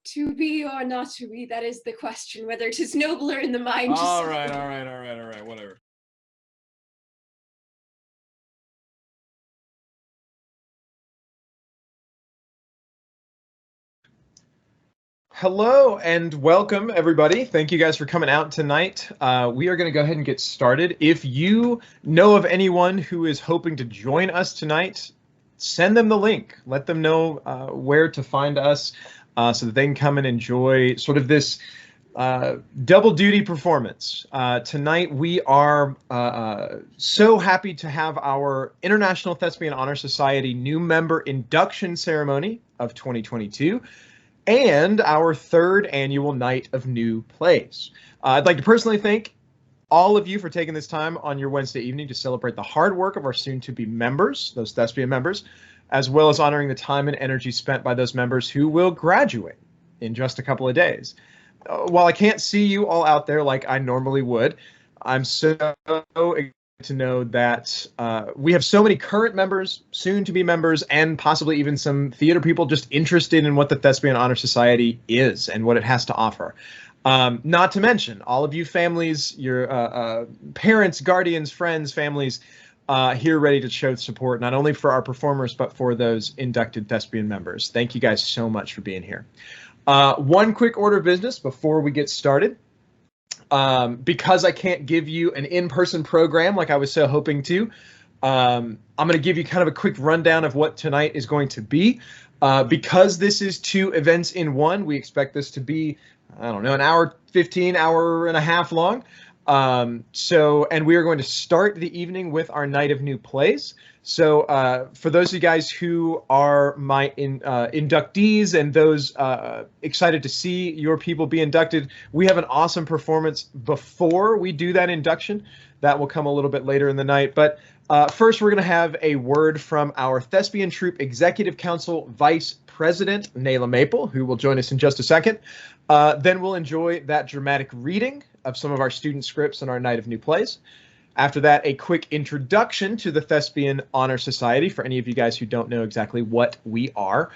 To be or not to be, that is the question, whether it is nobler in the mind to All say. right, whatever. Hello and welcome, everybody. Thank you guys for coming out tonight. We are going to go ahead and get started. If you know of anyone who is hoping to join us tonight, send them the link. Let them know where to find us so that they can come and enjoy sort of this double duty performance. Tonight we are so happy to have our International Thespian Honor Society new member induction ceremony of 2022. And our third annual Night of New Plays. I'd like to personally thank all of you for taking this time on your Wednesday evening to celebrate the hard work of our soon-to-be members, those Thespian members, as well as honoring the time and energy spent by those members who will graduate in just a couple of days. While I can't see you all out there like I normally would, I'm so excited to know that we have so many current members, soon-to-be members, and possibly even some theater people just interested in what the Thespian Honor Society is and what it has to offer. Not to mention all of you families, your parents, guardians, friends, families here ready to show support, not only for our performers, but for those inducted Thespian members. Thank you guys so much for being here. One quick order of business before we get started. Because I can't give you an in-person program like I was so hoping to, I'm going to give you kind of a quick rundown of what tonight is going to be. Because this is two events in one, we expect this to be, I don't know, an hour 15, hour and a half long. And we are going to start the evening with our Night of New Plays. So for those of you guys who are my inductees and those excited to see your people be inducted, we have an awesome performance before we do that induction. That will come a little bit later in the night. But first, we're going to have a word from our Thespian Troupe Executive Council Vice President, Nayla Maple, who will join us in just a second. Then we'll enjoy that dramatic reading of some of our student scripts in our Night of New Plays. After that, a quick introduction to the Thespian Honor Society for any of you guys who don't know exactly what we are.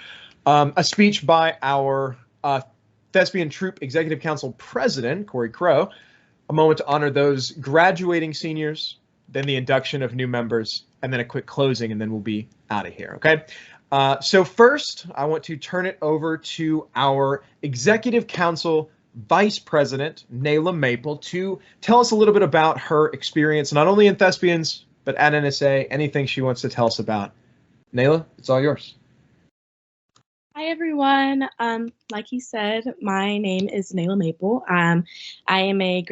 A speech by our Thespian Troupe Executive Council President, Corey Crow. A moment to honor those graduating seniors, then the induction of new members, and then a quick closing, and then we'll be out of here, okay? So first, I want to turn it over to our Executive Council Vice President, Nayla Maple, to tell us a little bit about her experience, not only in Thespians, but at NSA, anything she wants to tell us about. Nayla, it's all yours. Hi, everyone. Like he said, my name is Nayla Maple. I am I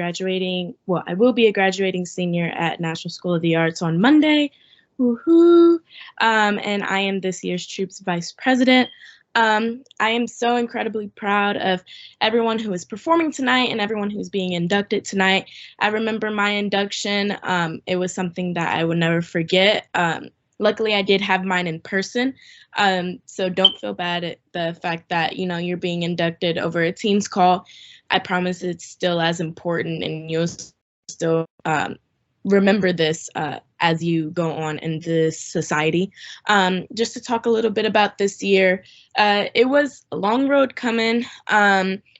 will be a graduating senior at National School of the Arts on Monday. Woohoo! And I am this year's Troupe's Vice President. I am so incredibly proud of everyone who is performing tonight and everyone who's being inducted tonight. I remember my induction. It was something that I would never forget. Luckily, I did have mine in person. So don't feel bad at the fact that, you're being inducted over a Teams call. I promise it's still as important, and you'll still remember this as you go on in this society. Just to talk a little bit about this year, it was a long road coming.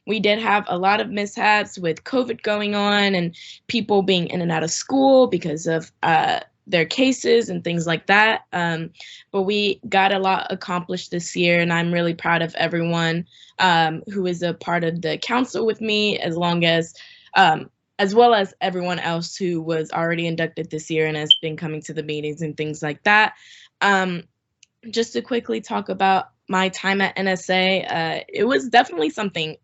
We did have a lot of mishaps with COVID going on and people being in and out of school because of their cases and things like that. But we got a lot accomplished this year, and I'm really proud of everyone who is a part of the council with me, as well as everyone else who was already inducted this year and has been coming to the meetings and things like that. Just to quickly talk about my time at NSA, it was definitely something,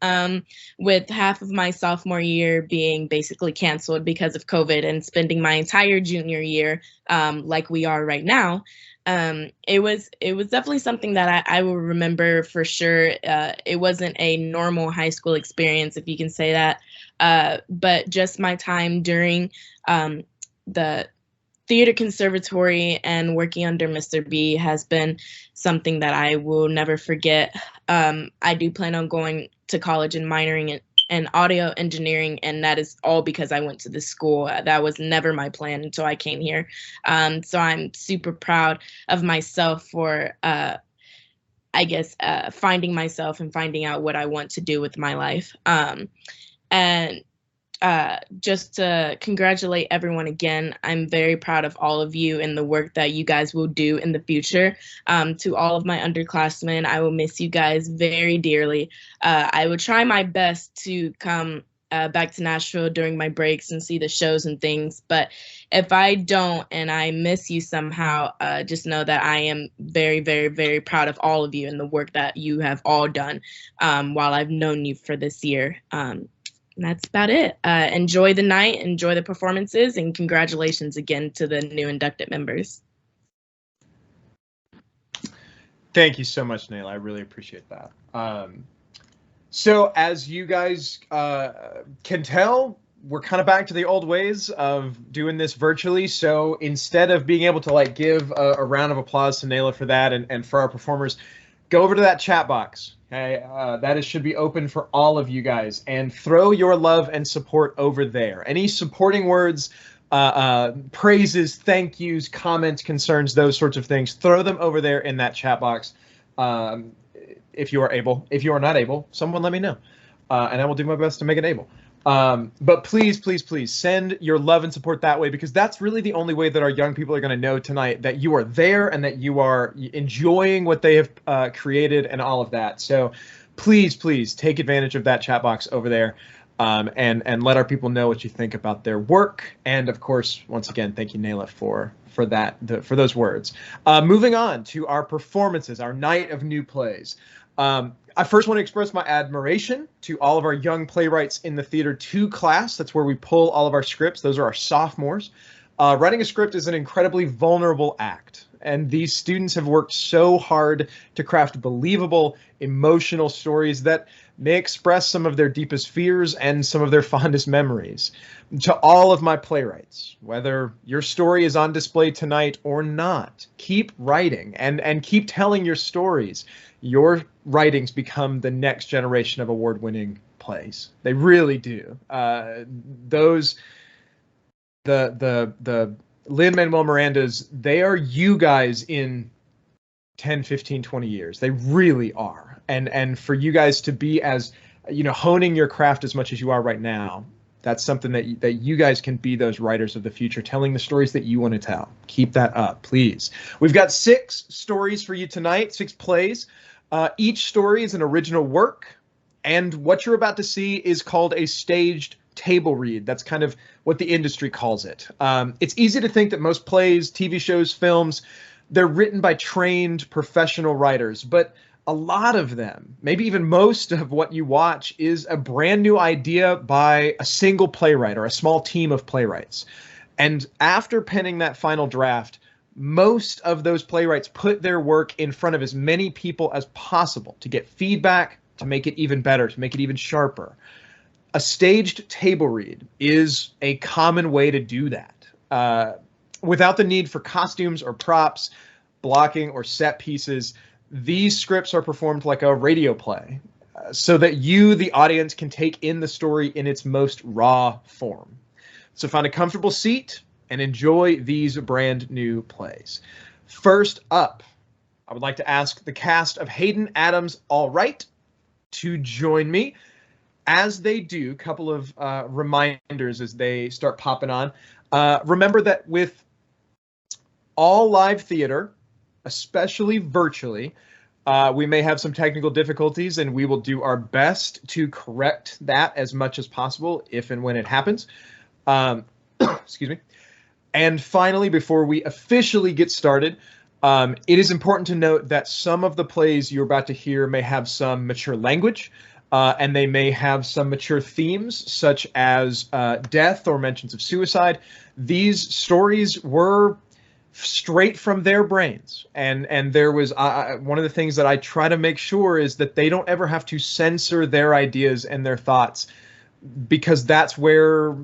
with half of my sophomore year being basically canceled because of COVID and spending my entire junior year like we are right now. It was definitely something that I will remember for sure. It wasn't a normal high school experience, if you can say that, but just my time during the theater conservatory and working under Mr. B has been something that I will never forget. I do plan on going to college and minoring in audio engineering, and that is all because I went to this school. That was never my plan until I came here. So I'm super proud of myself for, I I guess, finding myself and finding out what I want to do with my life. And just to congratulate everyone again. I'm very proud of all of you and the work that you guys will do in the future. To all of my underclassmen, I will miss you guys very dearly. I will try my best to come back to Nashville during my breaks and see the shows and things. But if I don't and I miss you somehow, just know that I am very, very, very proud of all of you and the work that you have all done while I've known you for this year. And that's about it. Enjoy the night, enjoy the performances, and congratulations again to the new inducted members. Thank you so much, Nayla. I really appreciate that. So as you guys can tell, we're kind of back to the old ways of doing this virtually. So instead of being able to like give a round of applause to Nayla for that and for our performers, go over to that chat box. Okay, that should be open for all of you guys, and throw your love and support over there. Any supporting words, praises, thank yous, comments, concerns, those sorts of things, throw them over there in that chat box. If you are able. If you are not able, someone let me know, and I will do my best to make it able. But please, please, please send your love and support that way, because that's really the only way that our young people are going to know tonight that you are there and that you are enjoying what they have created and all of that. So please, please take advantage of that chat box over there, and let our people know what you think about their work. And of course, once again, thank you, Nayla, for for those words. Moving on to our performances, our night of new plays. I first want to express my admiration to all of our young playwrights in the Theater 2 class. That's where we pull all of our scripts. Those are our sophomores. Writing a script is an incredibly vulnerable act, and these students have worked so hard to craft believable, emotional stories that may express some of their deepest fears and some of their fondest memories. To all of my playwrights, whether your story is on display tonight or not, keep writing and keep telling your stories. Your writings become the next generation of award-winning plays. They really do. The Lin-Manuel Mirandas, they are you guys in 10, 15, 20 years. They really are. And for you guys to be as, honing your craft as much as you are right now, that's something that you guys can be those writers of the future, telling the stories that you want to tell. Keep that up, please. We've got 6 stories for you tonight, 6 plays. Each story is an original work, and what you're about to see is called a staged table read. That's kind of what the industry calls it. It's easy to think that most plays, TV shows, films, they're written by trained professional writers, but a lot of them, maybe even most of what you watch, is a brand new idea by a single playwright or a small team of playwrights. And after penning that final draft, most of those playwrights put their work in front of as many people as possible to get feedback, to make it even better, to make it even sharper. A staged table read is a common way to do that. Without the need for costumes or props, blocking or set pieces, these scripts are performed like a radio play, so that you, the audience, can take in the story in its most raw form. So find a comfortable seat and enjoy these brand new plays. First up, I would like to ask the cast of Hayden Adams' All Right to join me. As they do, a couple of reminders as they start popping on. Remember that with all live theater, especially virtually, we may have some technical difficulties, and we will do our best to correct that as much as possible if and when it happens. Excuse me. And finally, before we officially get started, it is important to note that some of the plays you're about to hear may have some mature language, and they may have some mature themes, such as death or mentions of suicide. These stories were straight from their brains, and there was one of the things that I try to make sure is that they don't ever have to censor their ideas and their thoughts, because that's where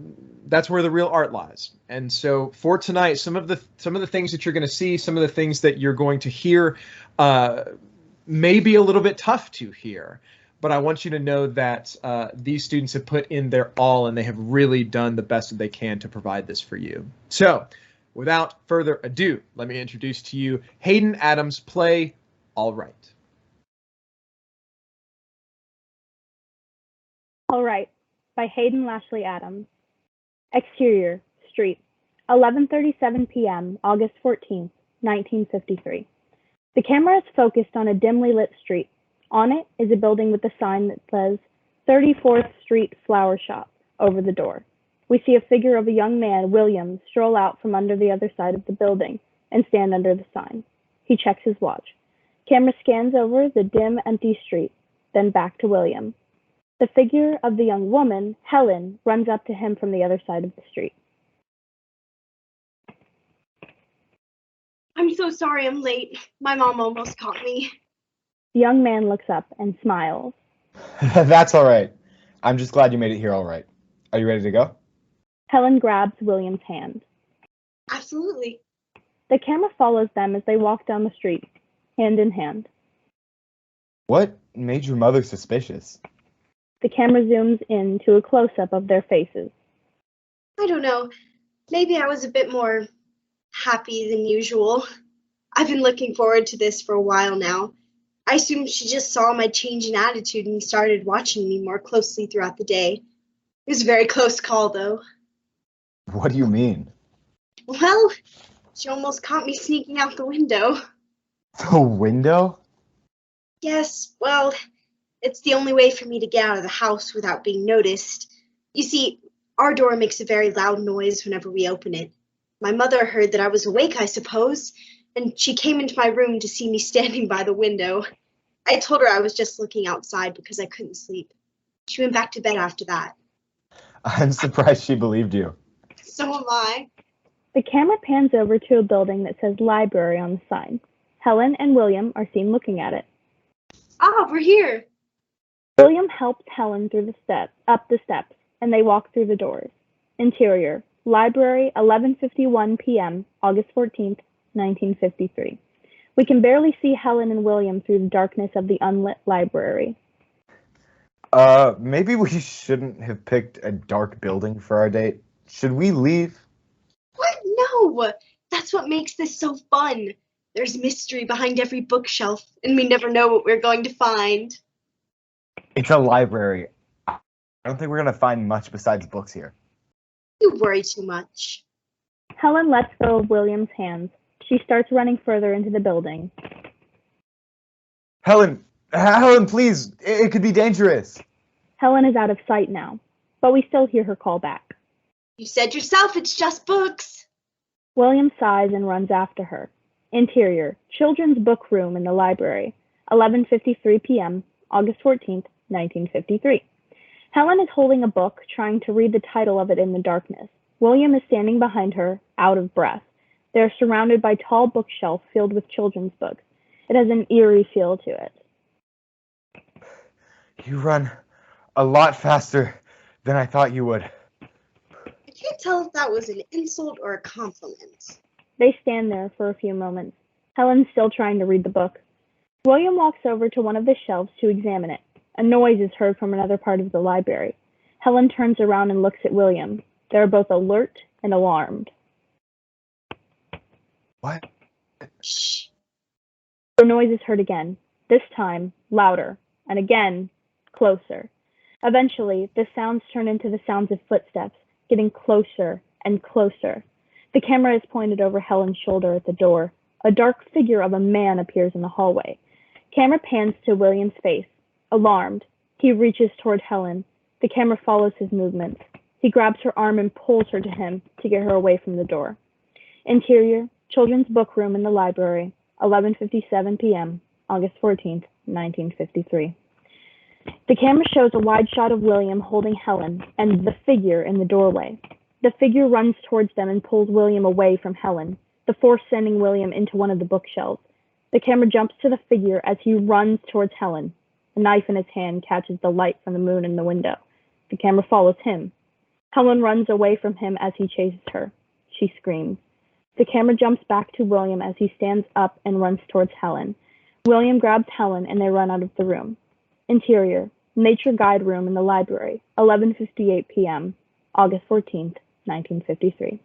the real art lies. And so for tonight, some of the things that you're going to see, some of the things that you're going to hear may be a little bit tough to hear, but I want you to know that these students have put in their all, and they have really done the best that they can to provide this for you. So without further ado, let me introduce to you Hayden Adams' play, All Right. All Right by Hayden Lashley Adams. Exterior, street, 11:37 p.m., August 14th, 1953. The camera is focused on a dimly lit street. On it is a building with a sign that says 34th Street Flower Shop over the door. We see a figure of a young man, William, stroll out from under the other side of the building and stand under the sign. He checks his watch. Camera scans over the dim, empty street, then back to William. The figure of the young woman, Helen, runs up to him from the other side of the street. I'm so sorry I'm late. My mom almost caught me. The young man looks up and smiles. That's all right. I'm just glad you made it here all right. Are you ready to go? Helen grabs William's hand. Absolutely. The camera follows them as they walk down the street, hand in hand. What made your mother suspicious? The camera zooms in to a close-up of their faces. I don't know. Maybe I was a bit more happy than usual. I've been looking forward to this for a while now. I assumed she just saw my change in attitude and started watching me more closely throughout the day. It was a very close call, though. What do you mean? Well, she almost caught me sneaking out the window. The window? Yes, well, it's the only way for me to get out of the house without being noticed. You see, our door makes a very loud noise whenever we open it. My mother heard that I was awake, I suppose, and she came into my room to see me standing by the window. I told her I was just looking outside because I couldn't sleep. She went back to bed after that. I'm surprised she believed you. So am I. The camera pans over to a building that says library on the sign. Helen and William are seen looking at it. Ah, we're here. William helps Helen up the steps, and they walk through the doors. Interior, library, 11:51 p.m., August 14th, 1953. We can barely see Helen and William through the darkness of the unlit library. Maybe we shouldn't have picked a dark building for our date. Should we leave? What? No! That's what makes this so fun. There's mystery behind every bookshelf, and we never know what we're going to find. It's a library. I don't think we're going to find much besides books here. You worry too much. Helen lets go of William's hands. She starts running further into the building. Helen, please. It could be dangerous. Helen is out of sight now, but we still hear her call back. You said yourself it's just books. William sighs and runs after her. Interior, children's book room in the library, 11:53 p.m., August 14th, 1953. Helen is holding a book, trying to read the title of it in the darkness. William is standing behind her, out of breath. They are surrounded by tall bookshelves filled with children's books. It has an eerie feel to it. You run a lot faster than I thought you would. I can't tell if that was an insult or a compliment. They stand there for a few moments. Helen's still trying to read the book. William walks over to one of the shelves to examine it. A noise is heard from another part of the library. Helen turns around and looks at William. They are both alert and alarmed. What? Shh. The noise is heard again, this time louder, and again closer. Eventually, the sounds turn into the sounds of footsteps, getting closer and closer. The camera is pointed over Helen's shoulder at the door. A dark figure of a man appears in the hallway. Camera pans to William's face. Alarmed, he reaches toward Helen. The camera follows his movements. He grabs her arm and pulls her to him to get her away from the door. Interior, children's book room in the library, 11:57 p.m., August 14th, 1953. The camera shows a wide shot of William holding Helen and the figure in the doorway. The figure runs towards them and pulls William away from Helen, the force sending William into one of the bookshelves. The camera jumps to the figure as he runs towards Helen. A knife in his hand catches the light from the moon in the window. The camera follows him. Helen runs away from him as he chases her. She screams. The camera jumps back to William as he stands up and runs towards Helen. William grabs Helen and they run out of the room. Interior, nature guide room in the library, 11:58 p.m., August 14th, 1953.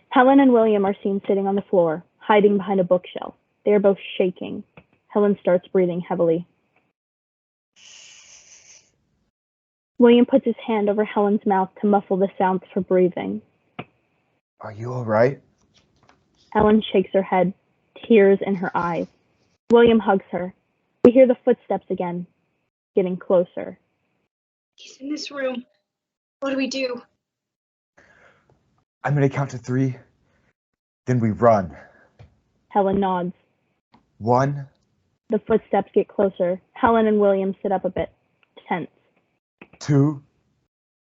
Helen and William are seen sitting on the floor, hiding behind a bookshelf. They are both shaking. Helen starts breathing heavily. William puts his hand over Helen's mouth to muffle the sounds of her breathing. Are you all right? Helen shakes her head, tears in her eyes. William hugs her. We hear the footsteps again, getting closer. He's in this room. What do we do? I'm going to count to 3. Then we run. Helen nods. 1. The footsteps get closer. Helen and William sit up a bit, tense. 2.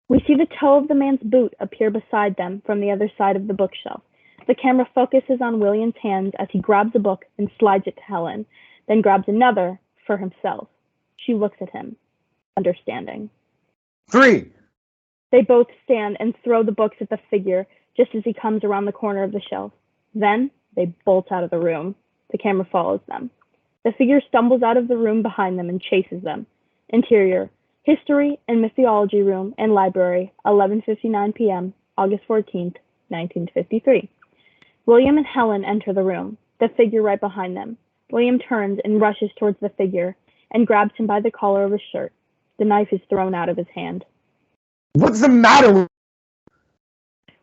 We see the toe of the man's boot appear beside them from the other side of the bookshelf. The camera focuses on William's hands as he grabs a book and slides it to Helen, then grabs another for himself. She looks at him, understanding. 3. They both stand and throw the books at the figure just as he comes around the corner of the shelf. Then they bolt out of the room. The camera follows them. The figure stumbles out of the room behind them and chases them. Interior, History and Mythology Room and Library, 11:59 p.m., August 14th, 1953. William and Helen enter the room, the figure right behind them. William turns and rushes towards the figure and grabs him by the collar of his shirt. The knife is thrown out of his hand. What's the matter with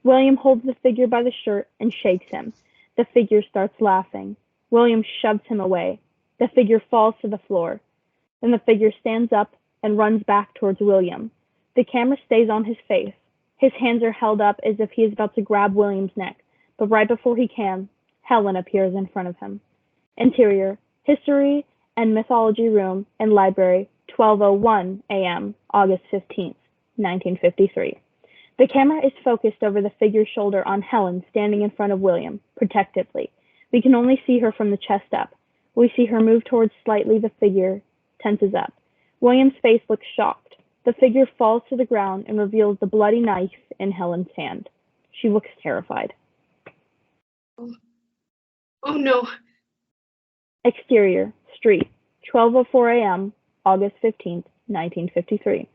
William holds the figure by the shirt and shakes him. The figure starts laughing. William shoves him away. The figure falls to the floor. Then the figure stands up and runs back towards William. The camera stays on his face. His hands are held up as if he is about to grab William's neck, but right before he can, Helen appears in front of him. Interior, History and Mythology Room and Library, 12:01 a.m., August 15th, 1953. The camera is focused over the figure's shoulder on Helen standing in front of William, protectively. We can only see her from the chest up. We see her move towards slightly the figure, tenses up. William's face looks shocked. The figure falls to the ground and reveals the bloody knife in Helen's hand. She looks terrified. Oh no. Exterior, street, 12:04 a.m., August 15th, 1953.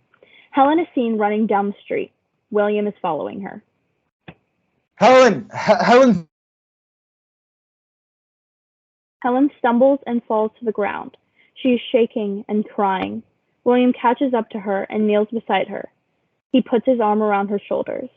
Helen is seen running down the street. William is following her. Helen? Helen? Helen stumbles and falls to the ground. She is shaking and crying. William catches up to her and kneels beside her. He puts his arm around her shoulders.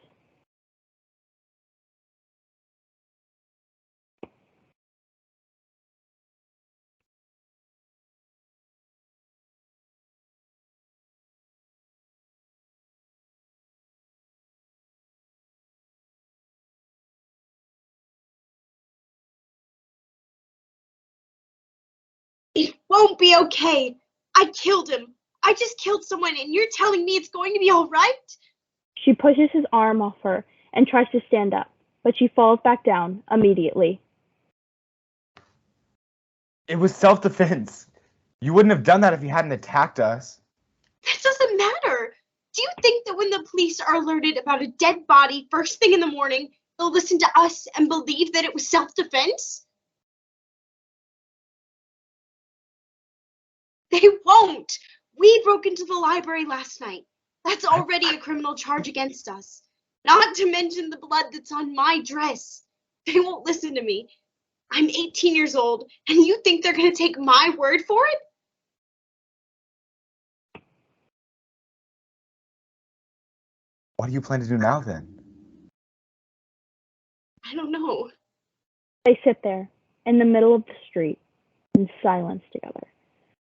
It won't be okay. I killed him. I just killed someone and you're telling me it's going to be all right? She pushes his arm off her and tries to stand up, but she falls back down immediately. It was self-defense. You wouldn't have done that if you hadn't attacked us. That doesn't matter. Do you think that when the police are alerted about a dead body first thing in the morning, they'll listen to us and believe that it was self-defense? They won't. We broke into the library last night. That's already a criminal charge against us. Not to mention the blood that's on my dress. They won't listen to me. I'm 18 years old, and you think they're going to take my word for it? What do you plan to do now, then? I don't know. They sit there, in the middle of the street, in silence together.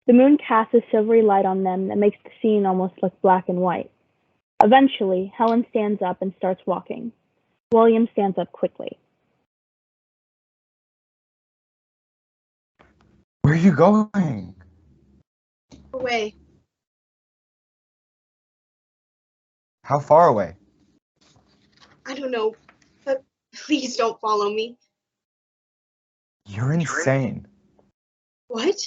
The moon casts a silvery light on them that makes the scene almost look black and white. Eventually, Helen stands up and starts walking. William stands up quickly. Where are you going? Away. How far away? I don't know, but please don't follow me. You're insane. What?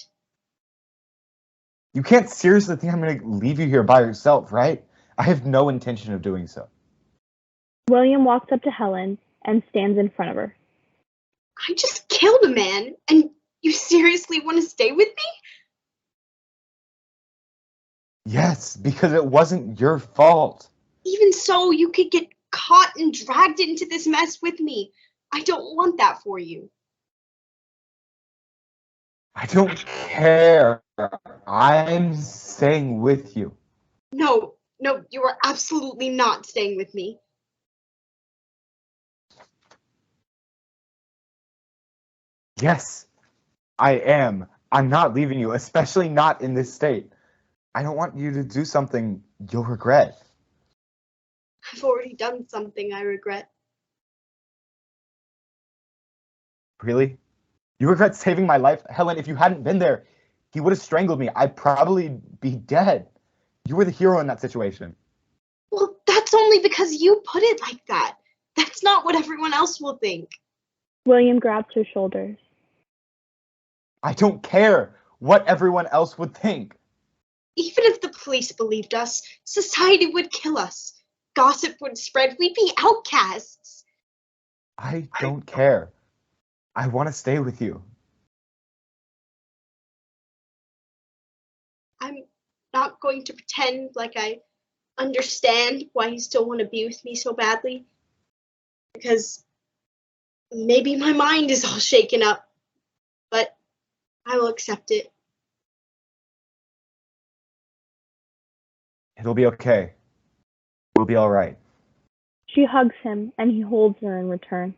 You can't seriously think I'm going to leave you here by yourself, right? I have no intention of doing so. William walks up to Helen and stands in front of her. I just killed a man, and you seriously want to stay with me? Yes, because it wasn't your fault. Even so, you could get caught and dragged into this mess with me. I don't want that for you. I don't care. I'm staying with you. No, No, you are absolutely not staying with me. Yes, I am. I'm not leaving you, especially not in this state. I don't want you to do something you'll regret. I've already done something I regret. Really? You regret saving my life? Helen, if you hadn't been there, he would have strangled me. I'd probably be dead. You were the hero in that situation. Well, that's only because you put it like that. That's not what everyone else will think. William grabs her shoulders. I don't care what everyone else would think. Even if the police believed us, society would kill us. Gossip would spread. We'd be outcasts. I don't care. I want to stay with you. I'm not going to pretend like I understand why you still want to be with me so badly. Because maybe my mind is all shaken up. But I will accept it. It'll be okay. We'll be all right. She hugs him, and he holds her in return.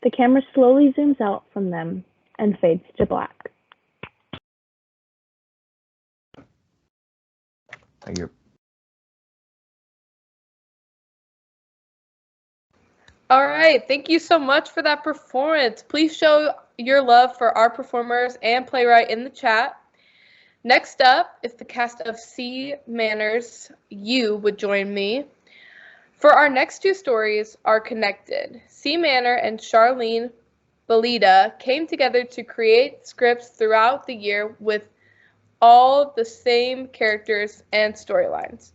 The camera slowly zooms out from them and fades to black. Thank you. All right, thank you so much for that performance. Please show your love for our performers and playwright in the chat. Next up is the cast of C. Manners. You would join me. For our next two stories are connected. C. Manor and Charlene Belida came together to create scripts throughout the year with all the same characters and storylines.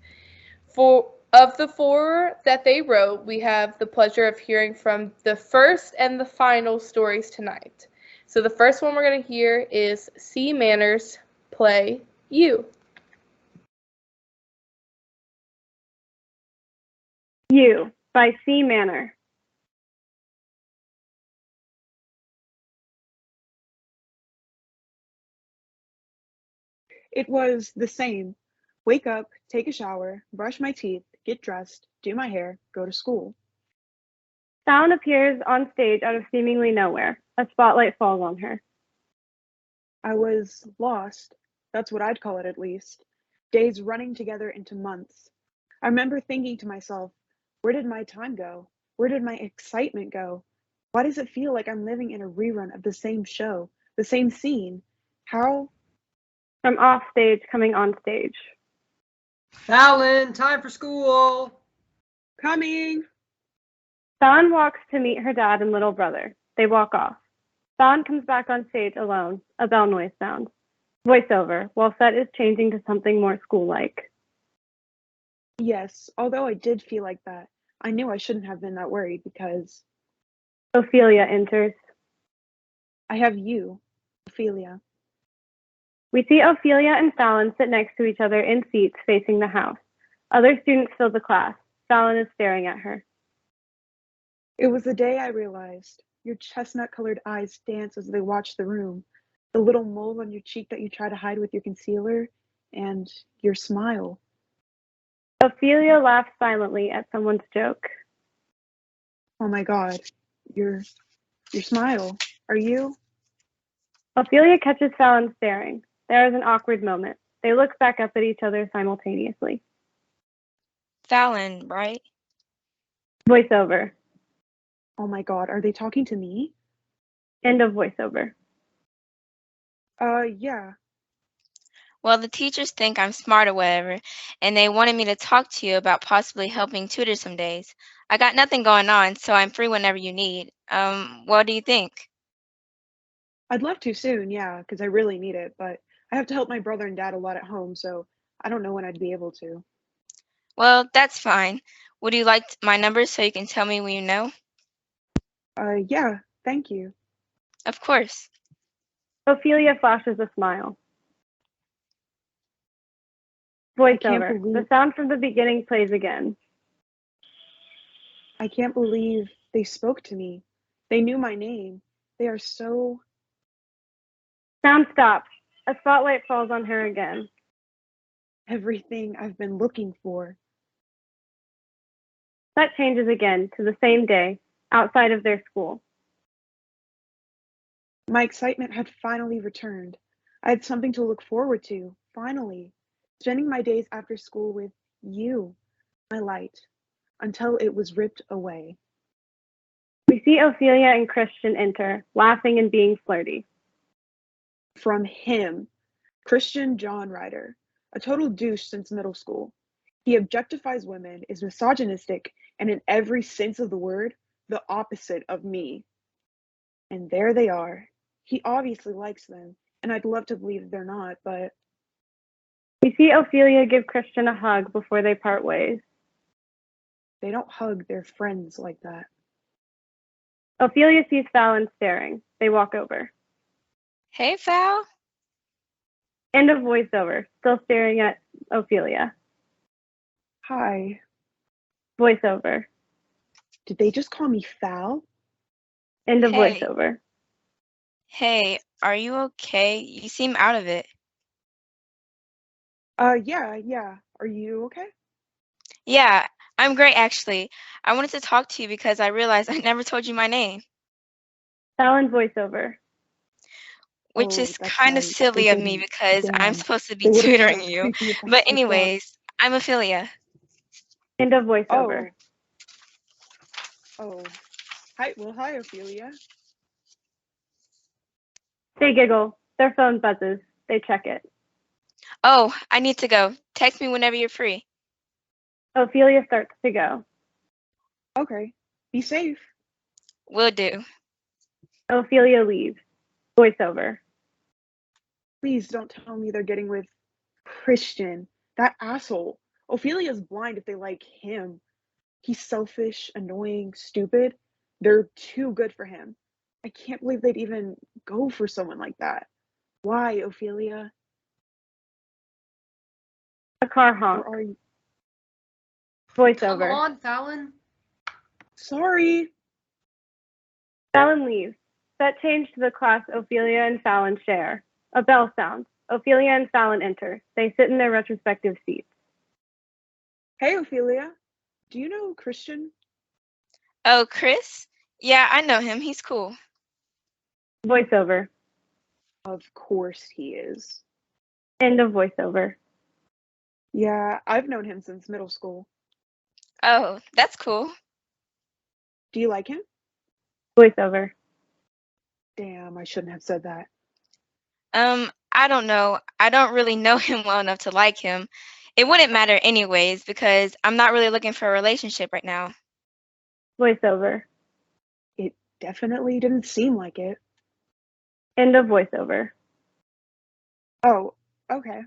Of the four that they wrote, we have the pleasure of hearing from the first and the final stories tonight. So the first one we're going to hear is C. Manners' play You. You by C. Manor. It was the same. Wake up, take a shower, brush my teeth, get dressed, do my hair, go to school. Sound appears on stage out of seemingly nowhere. A spotlight falls on her. I was lost. That's what I'd call it, at least. Days running together into months. I remember thinking to myself, where did my time go? Where did my excitement go? Why does it feel like I'm living in a rerun of the same show, the same scene? How? From off stage, coming on stage. Fallon, time for school. Coming. Dawn walks to meet her dad and little brother. They walk off. Dawn comes back on stage alone. A bell noise sounds. Voiceover, while set is changing to something more school-like. Yes, although I did feel like that, I knew I shouldn't have been that worried because Ophelia enters. I have you, Ophelia. We see Ophelia and Fallon sit next to each other in seats facing the house. Other students fill the class. Fallon is staring at her. It was the day I realized your chestnut-colored eyes dance as they watch the room, the little mole on your cheek that you try to hide with your concealer, and your smile. Ophelia laughs silently at someone's joke. Oh my God, your smile. Are you? Ophelia catches Fallon staring. There is an awkward moment. They look back up at each other simultaneously. Fallon, right? Voiceover. Oh my God, are they talking to me? End of voiceover. Yeah. Well, the teachers think I'm smart or whatever, and they wanted me to talk to you about possibly helping tutor some days. I got nothing going on, so I'm free whenever you need. What do you think? I'd love to soon, yeah, because I really need it, but I have to help my brother and dad a lot at home, so I don't know when I'd be able to. Well, that's fine. Would you like my number so you can tell me when you know? Yeah, thank you. Of course. Ophelia flashes a smile. Voiceover. The sound from the beginning plays again. I can't believe they spoke to me. They knew my name. They are so... Sound stops. A spotlight falls on her again. Everything I've been looking for. That changes again to the same day, outside of their school. My excitement had finally returned. I had something to look forward to, finally. Spending my days after school with you, my light, until it was ripped away. We see Ophelia and Christian enter, laughing and being flirty. From him, Christian John Ryder, a total douche since middle school. He objectifies women, is misogynistic, and in every sense of the word, the opposite of me. And there they are. He obviously likes them, and I'd love to believe they're not, but We see Ophelia give Christian a hug before they part ways. they don't hug their friends like that. Ophelia sees Fallon staring. They walk over. Hey, Val. End of voiceover, still staring at Ophelia. Hi. Voiceover. Did they just call me foul? End of Hey. voiceover. Hey, are you okay? You seem out of it. Yeah. Are you okay? Yeah, I'm great actually. I wanted to talk to you because I realized I never told you my name, Fallon voiceover. which Oh, is that's kind of right. silly They of me didn't. because I'm Damn. supposed to be They would have tutoring felt you. creepy if I But slipped up. anyways, I'm Ophelia. End of voiceover. Oh. Hi, Ophelia. They giggle. Their phone buzzes. They check it. Oh, I need to go. Text me whenever you're free. Ophelia starts to go. Okay. Be safe. Will do. Ophelia leaves. Voiceover. Please don't tell me they're getting with Christian. That asshole. Ophelia's blind if they like him. He's selfish, annoying, stupid. They're too good for him. I can't believe they'd even go for someone like that. Why, Ophelia? A car Or honk. are you Come Voiceover. on, Fallon. sorry? Fallon leaves. That changed to the class Ophelia and Fallon share. A bell sounds. Ophelia and Fallon enter. They sit in their respective seats. Hey, Ophelia. Do you know Christian? Oh, Chris? Yeah, I know him. He's cool. Voiceover. Of course he is. End of voiceover. Yeah, I've known him since middle school. Oh, that's cool. Do you like him? Voiceover. Damn, I shouldn't have said that. I don't know. I don't really know him well enough to like him. It wouldn't matter anyways because I'm not really looking for a relationship right now. Voiceover. It definitely didn't seem like it. End of voiceover. Oh, okay.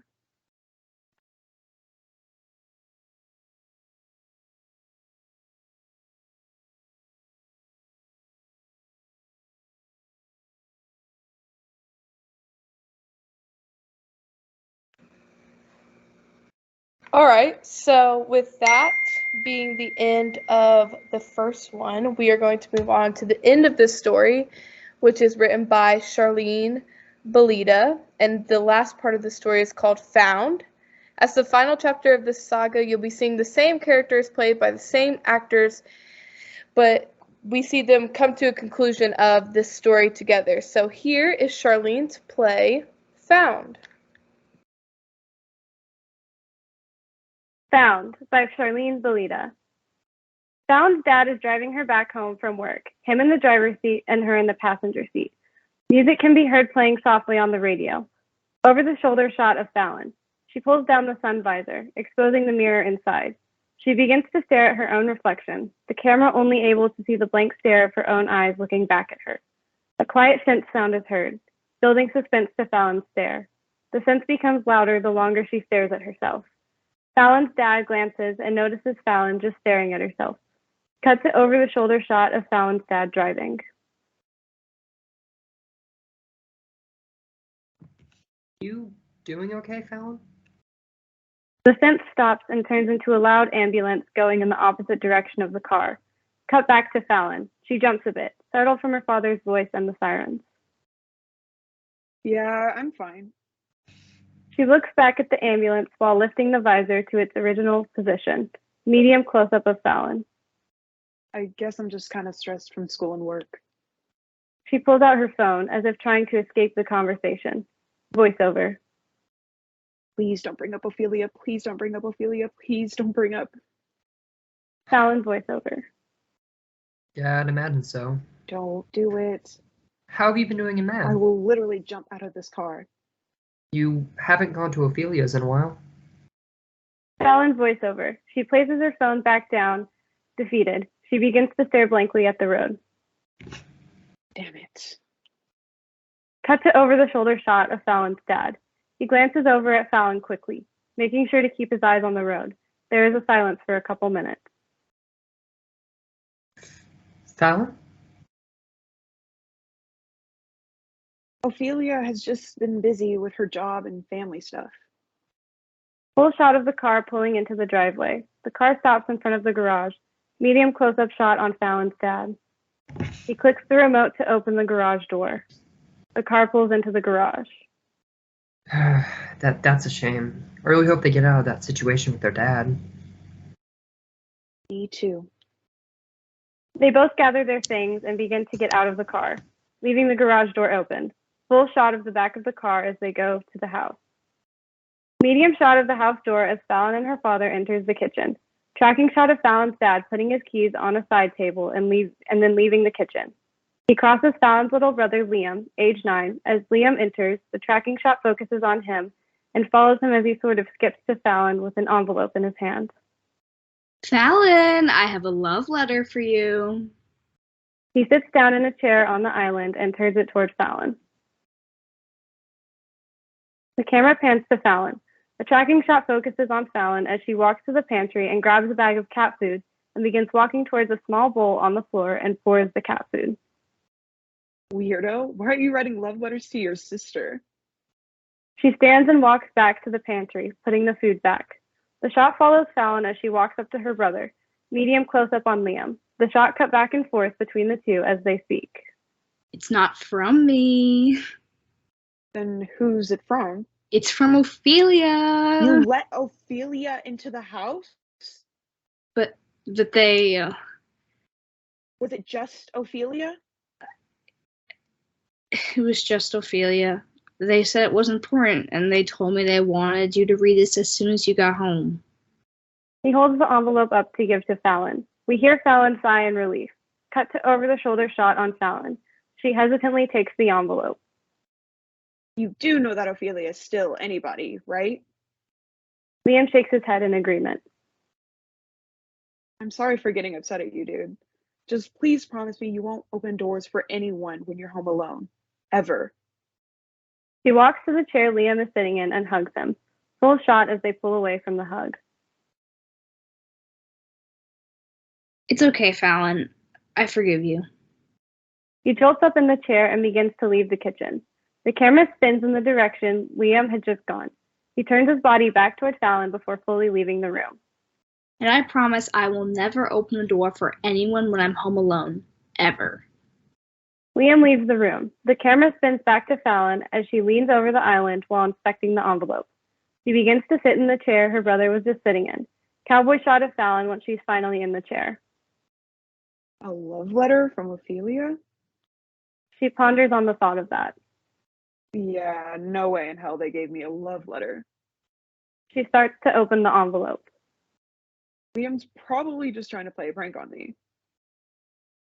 All right, so with that being the end of the first one, we are going to move on to the end of this story, which is written by Charlene Belita, and the last part of the story is called Found. As the final chapter of this saga, you'll be seeing the same characters played by the same actors, but we see them come to a conclusion of this story together. So here is Charlene to play Found. Found by Charlene Belita. Found's dad is driving her back home from work, him in the driver's seat and her in the passenger seat. Music can be heard playing softly on the radio. Over the shoulder shot of Fallon. She pulls down the sun visor, exposing the mirror inside. She begins to stare at her own reflection, the camera only able to see the blank stare of her own eyes looking back at her. A quiet sense sound is heard, building suspense to Fallon's stare. The sense becomes louder the longer she stares at herself. Fallon's dad glances and notices Fallon just staring at herself. Cuts it over the shoulder shot of Fallon's dad driving. You doing okay, Fallon? The sense stops and turns into a loud ambulance going in the opposite direction of the car. Cut back to Fallon. She jumps a bit, startled from her father's voice and the sirens. Yeah, I'm fine. She looks back at the ambulance while lifting the visor to its original position, medium close-up of Fallon. I guess I'm just kind of stressed from school and work. She pulls out her phone as if trying to escape the conversation. Voiceover. Please don't bring up Ophelia. Please don't bring up Ophelia. Please don't bring up. Fallon voiceover. Yeah, I'd imagine so. Don't do it. How have you been doing in math? I will literally jump out of this car. You haven't gone to Ophelia's in a while. Fallon voiceover. She places her phone back down, defeated. She begins to stare blankly at the road. Damn it. Cut to over-the-shoulder shot of Fallon's dad. He glances over at Fallon quickly, making sure to keep his eyes on the road. There is a silence for a couple minutes. Fallon? Ophelia has just been busy with her job and family stuff. Full shot of the car pulling into the driveway. The car stops in front of the garage. Medium close-up shot on Fallon's dad. He clicks the remote to open the garage door. The car pulls into the garage. That's a shame. I really hope they get out of that situation with their dad. Me too. They both gather their things and begin to get out of the car, leaving the garage door open. Full shot of the back of the car as they go to the house. Medium shot of the house door as Fallon and her father enters the kitchen. Tracking shot of Fallon's dad putting his keys on a side table and then leaving the kitchen. He crosses Fallon's little brother Liam, age 9. As Liam enters, the tracking shot focuses on him and follows him as he sort of skips to Fallon with an envelope in his hand. Fallon, I have a love letter for you. He sits down in a chair on the island and turns it towards Fallon. The camera pans to Fallon. The tracking shot focuses on Fallon as she walks to the pantry and grabs a bag of cat food and begins walking towards a small bowl on the floor and pours the cat food. Weirdo, why are you writing love letters to your sister? She stands and walks back to the pantry, putting the food back. The shot follows Fallon as she walks up to her brother, medium close-up on Liam. The shot cut back and forth between the two as they speak. It's not from me. Then who's it from? It's from Ophelia. You let Ophelia into the house? But they... Was it just Ophelia? It was just Ophelia. They said it was important, and they told me they wanted you to read this as soon as you got home. He holds the envelope up to give to Fallon. We hear Fallon sigh in relief. Cut to over-the-shoulder shot on Fallon. She hesitantly takes the envelope. You do know that Ophelia is still anybody, right? Liam shakes his head in agreement. I'm sorry for getting upset at you, dude. Just please promise me you won't open doors for anyone when you're home alone. Ever. She walks to the chair Liam is sitting in and hugs him. Full shot as they pull away from the hug. It's okay, Fallon. I forgive you. He jolts up in the chair and begins to leave the kitchen. The camera spins in the direction Liam had just gone. He turns his body back toward Fallon before fully leaving the room. And I promise I will never open the door for anyone when I'm home alone. Ever. Liam leaves the room. The camera spins back to Fallon as she leans over the island while inspecting the envelope. She begins to sit in the chair her brother was just sitting in. Cowboy shot of Fallon once she's finally in the chair. A love letter from Ophelia? She ponders on the thought of that. Yeah, no way in hell they gave me a love letter. She starts to open the envelope. Liam's probably just trying to play a prank on me.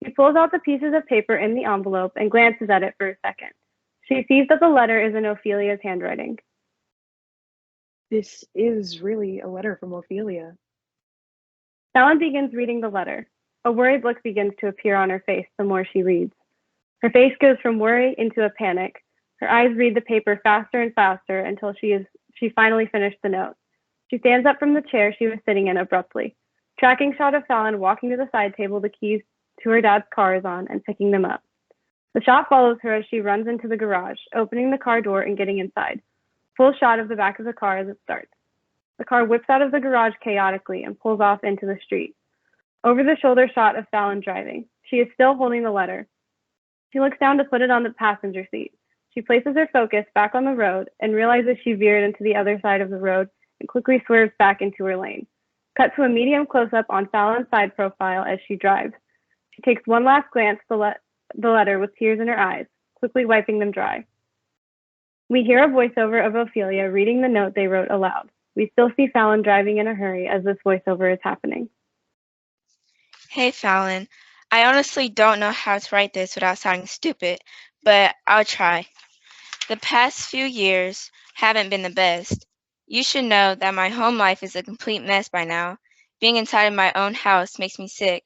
She pulls out the pieces of paper in the envelope and glances at it for a second. She sees that the letter is in Ophelia's handwriting. This is really a letter from Ophelia. Fallon begins reading the letter. A worried look begins to appear on her face the more she reads. Her face goes from worry into a panic. Her eyes read the paper faster and faster until she finally finished the note. She stands up from the chair she was sitting in abruptly. Tracking shot of Fallon walking to the side table the keys to her dad's car is on and picking them up. The shot follows her as she runs into the garage, opening the car door and getting inside. Full shot of the back of the car as it starts. The car whips out of the garage chaotically and pulls off into the street. Over-the-shoulder shot of Fallon driving. She is still holding the letter. She looks down to put it on the passenger seat. She places her focus back on the road and realizes she veered into the other side of the road and quickly swerves back into her lane. Cut to a medium close-up on Fallon's side profile as she drives. She takes one last glance at the letter with tears in her eyes, quickly wiping them dry. We hear a voiceover of Ophelia reading the note they wrote aloud. We still see Fallon driving in a hurry as this voiceover is happening. Hey, Fallon. I honestly don't know how to write this without sounding stupid, but I'll try. The past few years haven't been the best. You should know that my home life is a complete mess by now. Being inside of my own house makes me sick.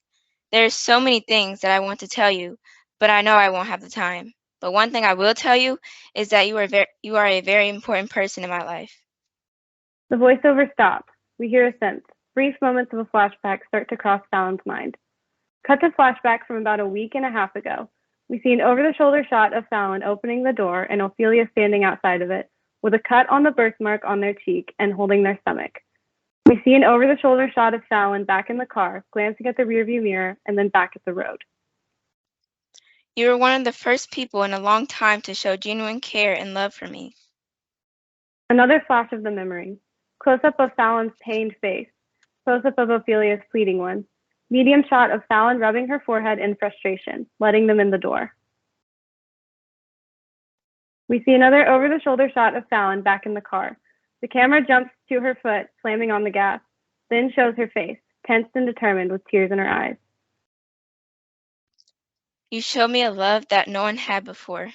There are so many things that I want to tell you, but I know I won't have the time. But one thing I will tell you is that you are a very important person in my life. The voiceover stops. We hear a sense. Brief moments of a flashback start to cross Fallon's mind. Cut to flashback from about a week and a half ago. We see an over-the-shoulder shot of Fallon opening the door and Ophelia standing outside of it, with a cut on the birthmark on their cheek and holding their stomach. We see an over-the-shoulder shot of Fallon back in the car, glancing at the rearview mirror and then back at the road. You were one of the first people in a long time to show genuine care and love for me. Another flash of the memory. Close-up of Fallon's pained face. Close-up of Ophelia's pleading one. Medium shot of Fallon rubbing her forehead in frustration, letting them in the door. We see another over-the-shoulder shot of Fallon back in the car. The camera jumps to her foot, slamming on the gas, then shows her face, tensed and determined with tears in her eyes. You showed me a love that no one had before.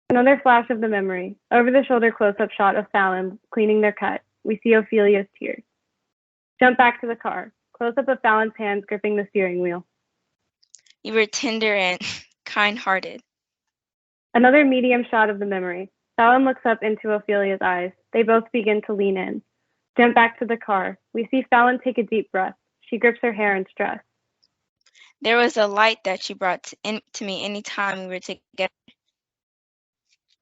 Another flash of the memory. Over-the-shoulder close-up shot of Fallon cleaning their cut. We see Ophelia's tears. Jump back to the car. Close-up of Fallon's hands gripping the steering wheel. You were tender and kind-hearted. Another medium shot of the memory. Fallon looks up into Ophelia's eyes. They both begin to lean in. Jump back to the car. We see Fallon take a deep breath. She grips her hair in stress. There was a light that you brought to me any time we were together.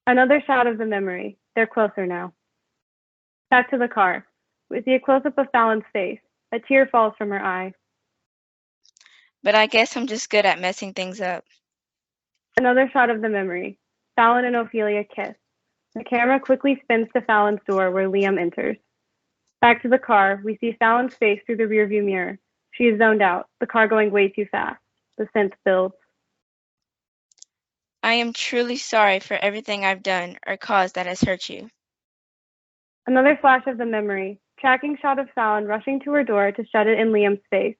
Another shot of the memory. They're closer now. Back to the car. We see a close-up of Fallon's face. A tear falls from her eye. But I guess I'm just good at messing things up. Another shot of the memory. Fallon and Ophelia kiss. The camera quickly spins to Fallon's door where Liam enters. Back to the car, we see Fallon's face through the rearview mirror. She is zoned out, the car going way too fast. The sense builds. I am truly sorry for everything I've done or caused that has hurt you. Another flash of the memory. Tracking shot of Fallon rushing to her door to shut it in Liam's face.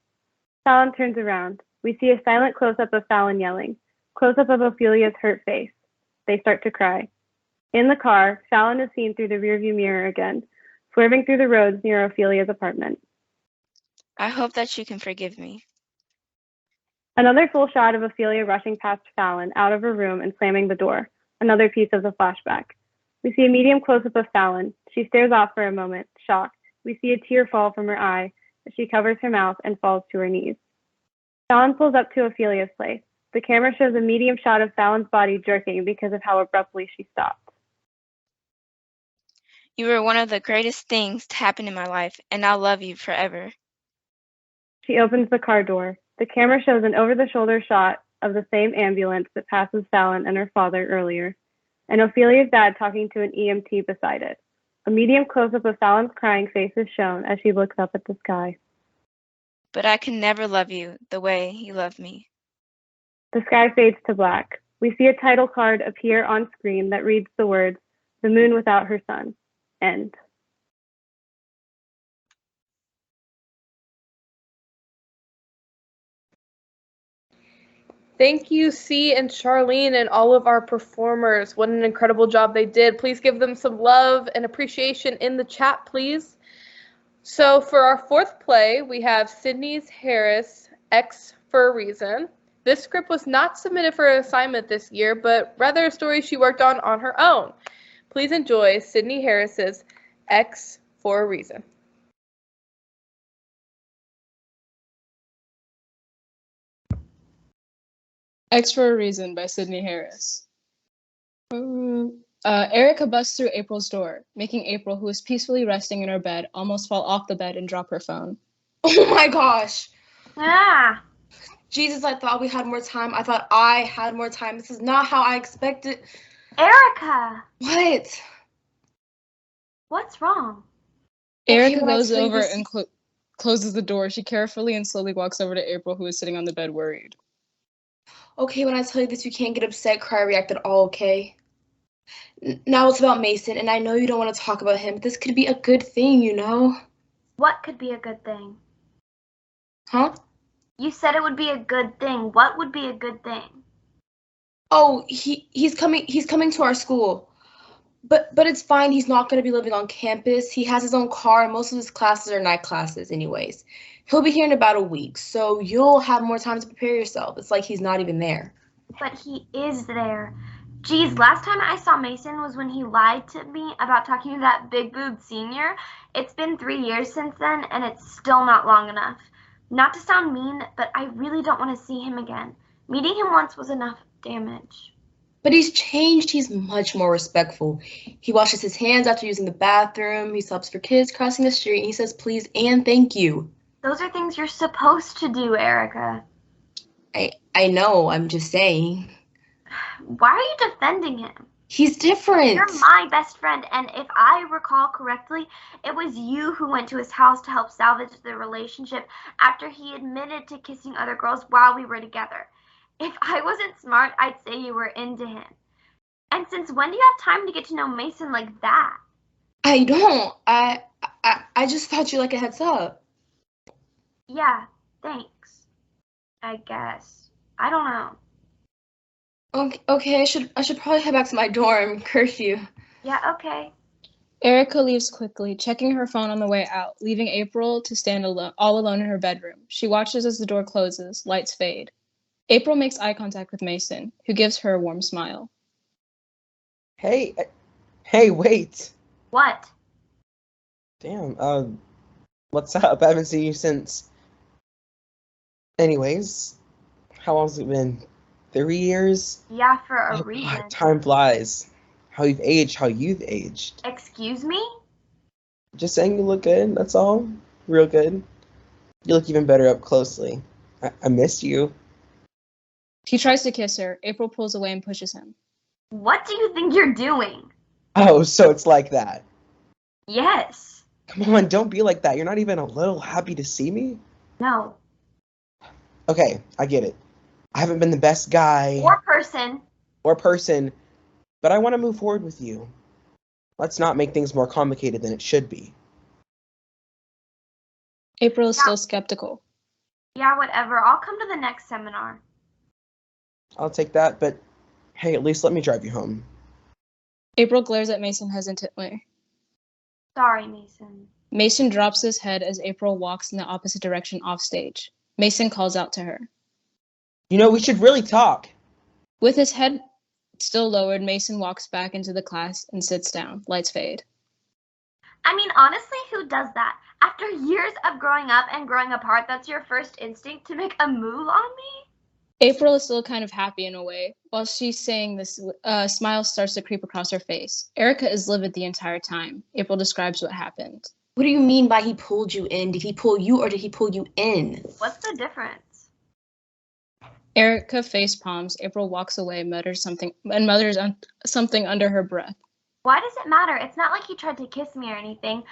Fallon turns around. We see a silent close-up of Fallon yelling. Close-up of Ophelia's hurt face. They start to cry. In the car, Fallon is seen through the rearview mirror again, swerving through the roads near Ophelia's apartment. I hope that you can forgive me. Another full shot of Ophelia rushing past Fallon out of her room and slamming the door. Another piece of the flashback. We see a medium close-up of Fallon. She stares off for a moment, shocked. We see a tear fall from her eye as she covers her mouth and falls to her knees. Fallon pulls up to Ophelia's place. The camera shows a medium shot of Fallon's body jerking because of how abruptly she stopped. You were one of the greatest things to happen in my life, and I'll love you forever. She opens the car door. The camera shows an over-the-shoulder shot of the same ambulance that passes Fallon and her father earlier, and Ophelia's dad talking to an EMT beside it. A medium close-up of Fallon's crying face is shown as she looks up at the sky. But I can never love you the way you love me. The sky fades to black. We see a title card appear on screen that reads the words, "The Moon Without Her Sun." End. Thank you, C and Charlene, and all of our performers. What an incredible job they did. Please give them some love and appreciation in the chat, please. So for our fourth play, we have Sydney Harris, X for a Reason. This script was not submitted for an assignment this year, but rather a story she worked on her own. Please enjoy Sydney Harris's X for a Reason. X for a Reason by Sydney Harris. Erica busts through April's door, making April, who is peacefully resting in her bed, almost fall off the bed and drop her phone. Oh my gosh. Ah. Jesus, I thought we had more time. I thought I had more time. This is not how I expected. Erica. What? What's wrong? Erica goes over and closes the door, she carefully and slowly walks over to April, who is sitting on the bed worried. Okay, when I tell you this, you can't get upset, cry, react at all, okay? Now it's about Mason, and I know you don't want to talk about him, but this could be a good thing, you know? What could be a good thing? Huh? You said it would be a good thing. What would be a good thing? Oh, he's coming to our school. But it's fine, he's not gonna be living on campus. He has his own car, and most of his classes are night classes anyways. He'll be here in about a week, so you'll have more time to prepare yourself. It's like he's not even there. But he is there. Geez, last time I saw Mason was when he lied to me about talking to that big-boobed senior. It's been 3 years since then, and it's still not long enough. Not to sound mean, but I really don't want to see him again. Meeting him once was enough damage. But he's changed. He's much more respectful. He washes his hands after using the bathroom. He stops for kids crossing the street, and he says please and thank you. Those are things you're supposed to do, Erica. I know, I'm just saying. Why are you defending him? He's different. You're my best friend, and if I recall correctly, it was you who went to his house to help salvage the relationship after he admitted to kissing other girls while we were together. If I wasn't smart, I'd say you were into him. And since when do you have time to get to know Mason like that? I don't. I just thought you like a heads up. Yeah, thanks. I guess. I don't know. Okay, I should probably head back to my dorm. Curfew. Yeah, okay. Erica leaves quickly, checking her phone on the way out, leaving April to stand all alone in her bedroom. She watches as the door closes, lights fade. April makes eye contact with Mason, who gives her a warm smile. Hey, wait. What? Damn, what's up? I haven't seen you since... Anyways, how long's it been? 3 years? Yeah, for a Oh, reason. God, time flies. How you've aged. Excuse me? Just saying you look good, that's all. Real good. You look even better up closely. I missed you. He tries to kiss her. April pulls away and pushes him. What do you think you're doing? Oh, so it's like that. Yes. Come on, don't be like that. You're not even a little happy to see me? No. Okay, I get it. I haven't been the best guy Or person. but I want to move forward with you. Let's not make things more complicated than it should be. April is still skeptical. Yeah, whatever. I'll come to the next seminar. I'll take that, but hey, at least let me drive you home. April glares at Mason hesitantly. Sorry, Mason. Mason drops his head as April walks in the opposite direction off stage. Mason calls out to her. You know, we should really talk. With his head still lowered, Mason walks back into the class and sits down. Lights fade. I mean, honestly, who does that? After years of growing up and growing apart, that's your first instinct to make a move on me? April is still kind of happy in a way. While she's saying this, a smile starts to creep across her face. Erica is livid the entire time. April describes what happened. What do you mean by he pulled you in? Did he pull you or did he pull you in? What's the difference? Erica face palms. April walks away, mutters something under her breath. Why does it matter? It's not like he tried to kiss me or anything.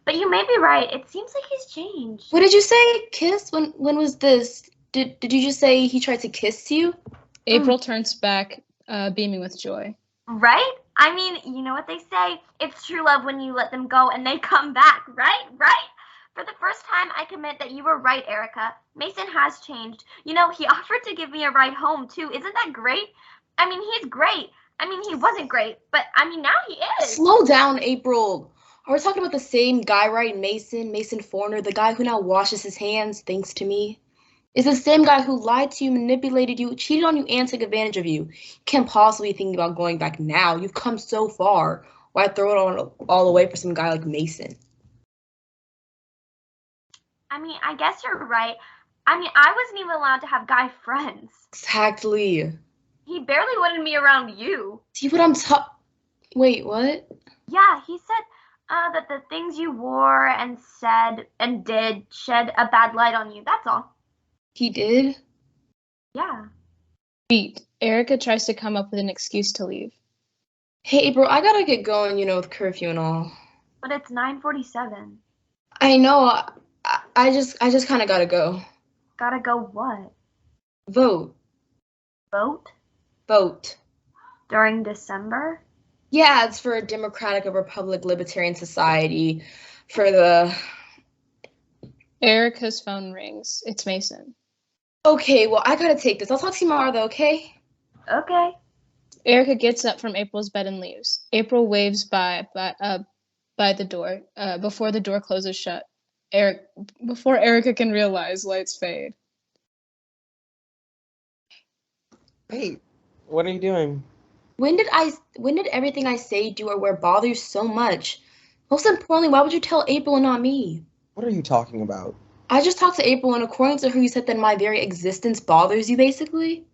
But you may be right. It seems like he's changed. What did you say? Kiss? When was this? Did you just say he tried to kiss you? April turns back, beaming with joy. Right? I mean, you know what they say? It's true love when you let them go and they come back, right? Right? For the first time, I commit that you were right, Erica. Mason has changed. You know, he offered to give me a ride home, too. Isn't that great? I mean, he's great. I mean, he wasn't great, but I mean, now he is. Slow down, April. Are we talking about the same guy, right? Mason Foreigner, the guy who now washes his hands thanks to me? Is the same guy who lied to you, manipulated you, cheated on you, and took advantage of you. You can't possibly be thinking about going back now. You've come so far. Why throw it all away for some guy like Mason? I mean, I guess you're right. I mean, I wasn't even allowed to have guy friends. Exactly. He barely wanted me around you. See what I'm Wait, what? Yeah, he said that the things you wore and said and did shed a bad light on you. That's all. He did? Yeah. Beat. Erica tries to come up with an excuse to leave. Hey, April, I gotta get going, with curfew and all. But it's 9:47. I know. I just kind of gotta go. Gotta go what? Vote. Vote? Vote. During December? Yeah, it's for a Democratic Republic Libertarian Society for the... Erica's phone rings. It's Mason. Okay, well, I gotta take this. I'll talk to you tomorrow, though, okay? Okay. Erica gets up from April's bed and leaves. April waves by the door. Before the door closes shut. Before Erica can realize, lights fade. Hey, what are you doing? When did everything I say, do, or wear bother you so much? Most importantly, why would you tell April and not me? What are you talking about? I just talked to April, and according to her, you said that my very existence bothers you, basically?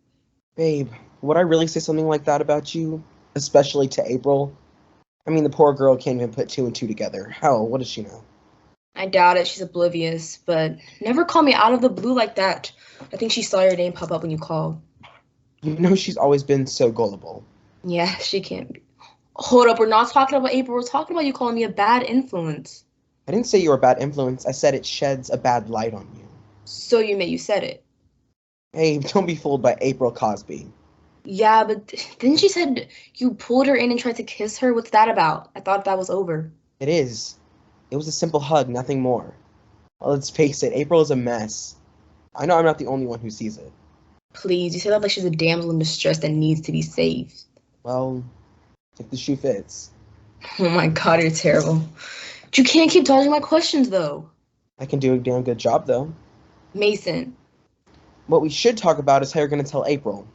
Babe, would I really say something like that about you? Especially to April? I mean, the poor girl can't even put two and two together. Hell, what does she know? I doubt it. She's oblivious, but never call me out of the blue like that. I think she saw your name pop up when you called. You know she's always been so gullible. Yeah, she can't be. Hold up, we're not talking about April. We're talking about you calling me a bad influence. I didn't say you were a bad influence. I said it sheds a bad light on you. So you said it. Hey, don't be fooled by April Cosby. Yeah, but then she said you pulled her in and tried to kiss her. What's that about? I thought that was over. It is. It was a simple hug, nothing more. Well, let's face it, April is a mess. I know I'm not the only one who sees it. Please, you say that like she's a damsel in distress that needs to be saved. Well, if the shoe fits. Oh my god, you're terrible. But you can't keep dodging my questions, though. I can do a damn good job, though. Mason. What we should talk about is how you're going to tell April.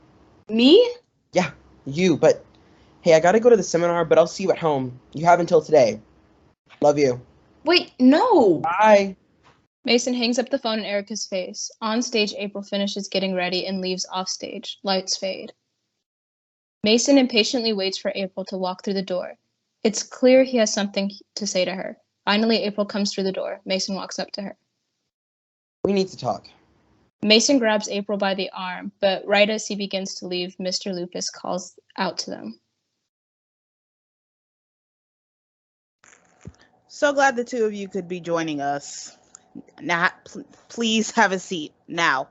Me? Yeah, you, but hey, I gotta go to the seminar, but I'll see you at home. You have until today. Love you. Wait, no. Bye. Mason hangs up the phone in Erica's face. On stage, April finishes getting ready and leaves off stage. Lights fade. Mason impatiently waits for April to walk through the door. It's clear he has something to say to her. Finally, April comes through the door. Mason walks up to her. We need to talk. Mason grabs April by the arm, but right as he begins to leave, Mr. Lupus calls out to them. So glad the two of you could be joining us. Now, please have a seat now.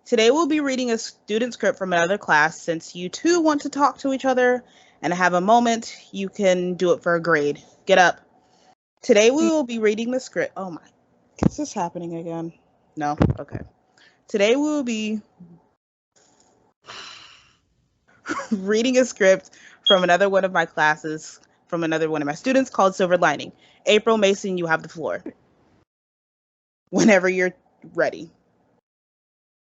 Today we'll be reading a student script from another class. Since you two want to talk to each other and have a moment, you can do it for a grade. Get up. Today we will be reading the script. Oh my, is this happening again? No? Okay. Today we will be reading a script from another one of my classes, from another one of my students called Silver Lining. April, Mason, you have the floor. Whenever you're ready.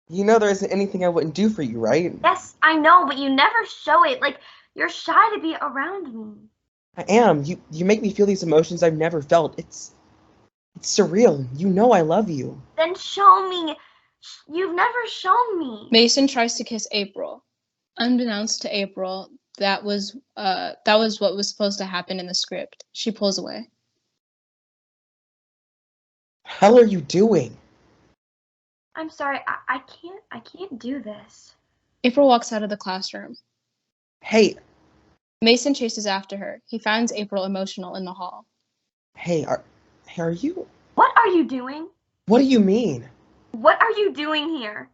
You know there isn't anything I wouldn't do for you, right? Yes, I know, but you never show it. Like, you're shy to be around me. I am. You make me feel these emotions I've never felt. It's surreal. You know I love you. Then show me. You've never shown me. Mason tries to kiss April. Unbeknownst to April, that was what was supposed to happen in the script. She pulls away. Hell are you doing? I'm sorry, I can't do this. April walks out of the classroom. Hey. Mason chases after her. He finds April emotional in the hall. Hey, are you? What are you doing? What do you mean? What are you doing here?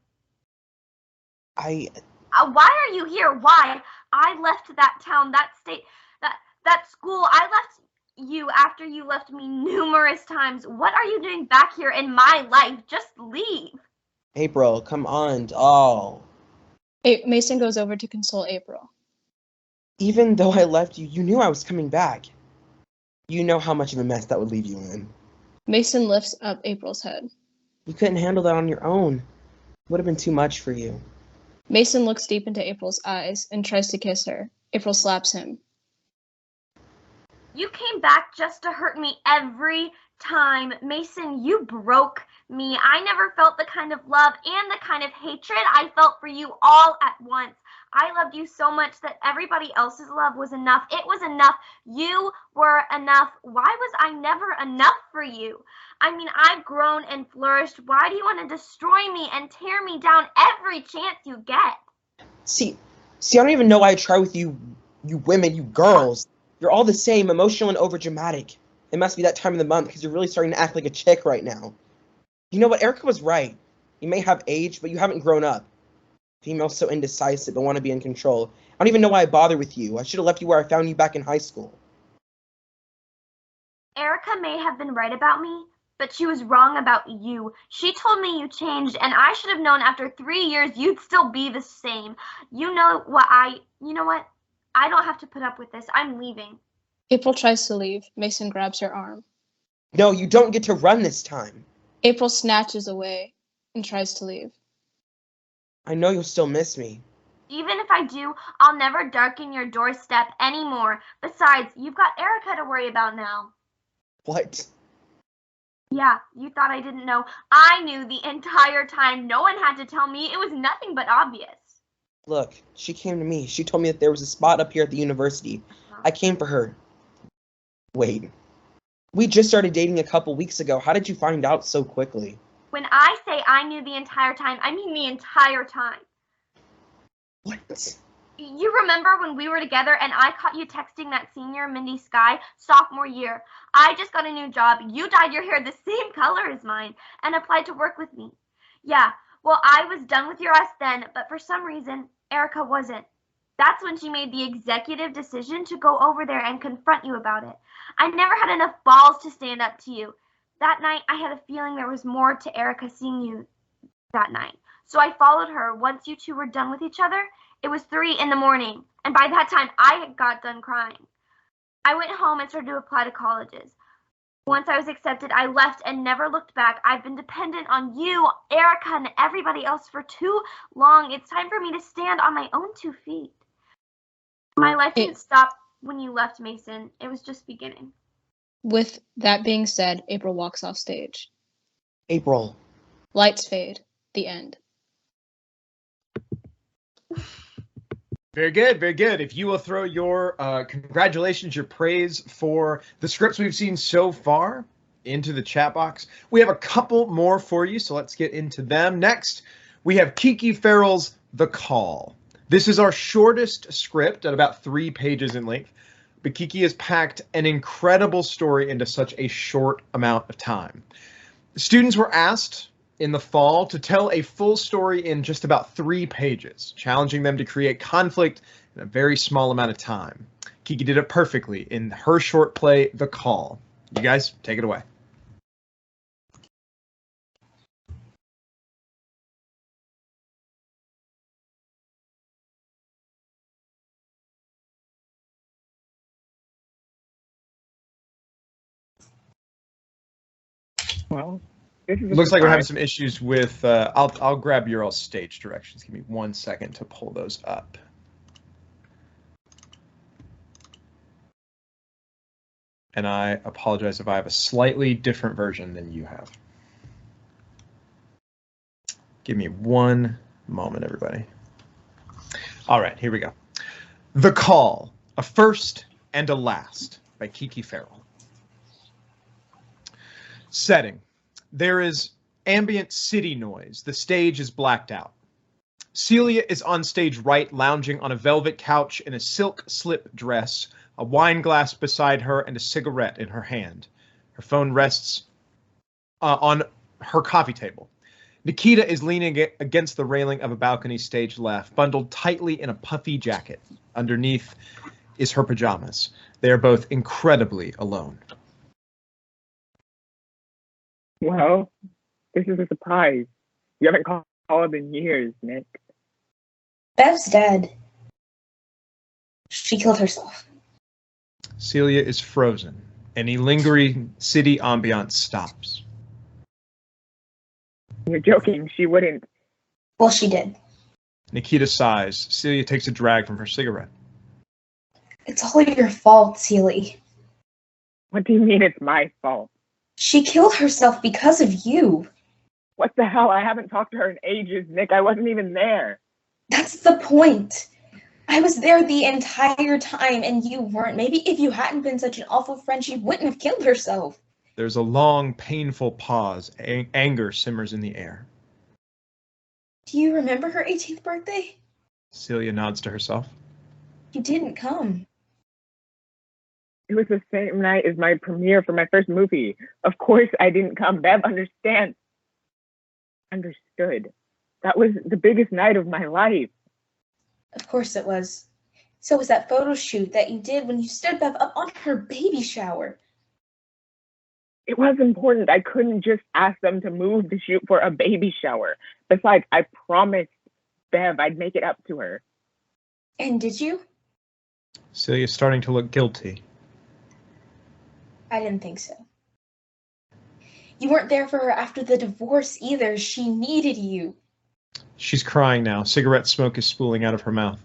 Why are you here? Why? I left that town, that state, that school. I left you after you left me numerous times. What are you doing back here in my life? Just leave. April, come on, doll. Mason goes over to console April. Even though I left you, you knew I was coming back. You know how much of a mess that would leave you in. Mason lifts up April's head. You couldn't handle that on your own. It would have been too much for you. Mason looks deep into April's eyes and tries to kiss her. April slaps him. You came back just to hurt me every time. Mason, you broke me. I never felt the kind of love and the kind of hatred I felt for you all at once. I loved you so much that everybody else's love was enough. It was enough. You were enough. Why was I never enough for you? I mean, I've grown and flourished. Why do you want to destroy me and tear me down every chance you get? See, I don't even know why I try with you women, you girls. You're all the same, emotional and overdramatic. It must be that time of the month because you're really starting to act like a chick right now. You know what? Erica was right. You may have age, but you haven't grown up. Females so indecisive and want to be in control. I don't even know why I bother with you. I should have left you where I found you back in high school. Erica may have been right about me, but she was wrong about you. She told me you changed, and I should have known after 3 years you'd still be the same. You know what? I don't have to put up with this. I'm leaving. April tries to leave. Mason grabs her arm. No, you don't get to run this time. April snatches away and tries to leave. I know you'll still miss me. Even if I do, I'll never darken your doorstep anymore. Besides, you've got Erica to worry about now. What? Yeah, you thought I didn't know. I knew the entire time. No one had to tell me. It was nothing but obvious. Look, she came to me. She told me that there was a spot up here at the university. I came for her. Wait. We just started dating a couple weeks ago. How did you find out so quickly? When I say I knew the entire time, I mean the entire time. What? You remember when we were together and I caught you texting that senior, Mindy Sky, sophomore year? I just got a new job. You dyed your hair the same color as mine and applied to work with me. Yeah, well, I was done with your ass then, but for some reason, Erica wasn't. That's when she made the executive decision to go over there and confront you about it. I never had enough balls to stand up to you. That night, I had a feeling there was more to Erica seeing you that night. So I followed her. Once you two were done with each other, it was 3 in the morning, and by that time, I got done crying. I went home and started to apply to colleges. Once I was accepted, I left and never looked back. I've been dependent on you, Erica, and everybody else for too long. It's time for me to stand on my own 2 feet. My life didn't stop when you left, Mason. It was just beginning. With that being said, April walks off stage. April. Lights fade. The end. Very good, very good. If you will throw your congratulations, your praise for the scripts we've seen so far into the chat box. We have a couple more for you, so let's get into them. Next, we have Kiki Farrell's The Call. This is our shortest script at about 3 pages in length, but Kiki has packed an incredible story into such a short amount of time. Students were asked in the fall to tell a full story in just about 3 pages, challenging them to create conflict in a very small amount of time. Kiki did it perfectly in her short play, The Call. You guys, take it away. Well, Looks like we're having some issues with, I'll grab your all stage directions. Give me 1 second to pull those up. And I apologize if I have a slightly different version than you have. Give me 1 moment, everybody. All right, here we go. The Call, a First and a Last by Kiki Farrell. Setting. There is ambient city noise. The stage is blacked out. Celia is on stage right, lounging on a velvet couch in a silk slip dress, a wine glass beside her, and a cigarette in her hand. Her phone rests on her coffee table. Nikita is leaning against the railing of a balcony stage left, bundled tightly in a puffy jacket. Underneath is her pajamas. They are both incredibly alone. Well, this is a surprise. You haven't called in years, Nick. Bev's dead. She killed herself. Celia is frozen. Any lingering city ambiance stops. You're joking. She wouldn't. Well, she did. Nikita sighs. Celia takes a drag from her cigarette. It's all your fault, Celie. What do you mean it's my fault? She killed herself because of you. What the hell? I haven't talked to her in ages, Nick. I wasn't even there. That's the point. I was there the entire time and you weren't. Maybe if you hadn't been such an awful friend, she wouldn't have killed herself. There's a long, painful pause. Anger simmers in the air. Do you remember her 18th birthday? Celia nods to herself. You didn't come. It was the same night as my premiere for my first movie. Of course I didn't come. Bev understands. understood. That was the biggest night of my life. Of course it was. So was that photo shoot that you did when you stood Bev up on her baby shower. It was important. I couldn't just ask them to move the shoot for a baby shower. Besides, I promised Bev I'd make it up to her. And did you? Celia's starting to look guilty. I didn't think so. You weren't there for her after the divorce either. She needed you. She's crying now. Cigarette smoke is spooling out of her mouth.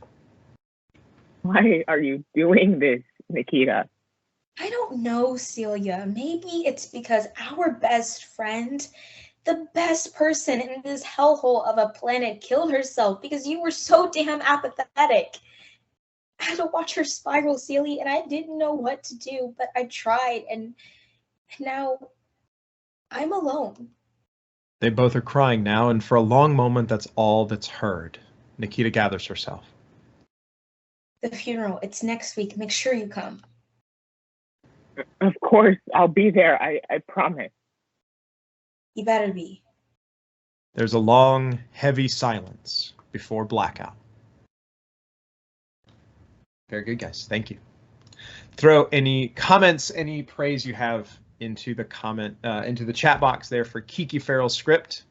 Why are you doing this, Nikita? I don't know, Celia. Maybe it's because our best friend, the best person in this hellhole of a planet, killed herself because you were so damn apathetic. I had to watch her spiral, Celia, and I didn't know what to do, but I tried, and now I'm alone. They both are crying now, and for a long moment, that's all that's heard. Nikita gathers herself. The funeral, it's next week. Make sure you come. Of course, I'll be there. I promise. You better be. There's a long, heavy silence before blackout. Very good, guys. Thank you. Throw any comments, any praise you have into the chat box there for Kiki Farrell's script.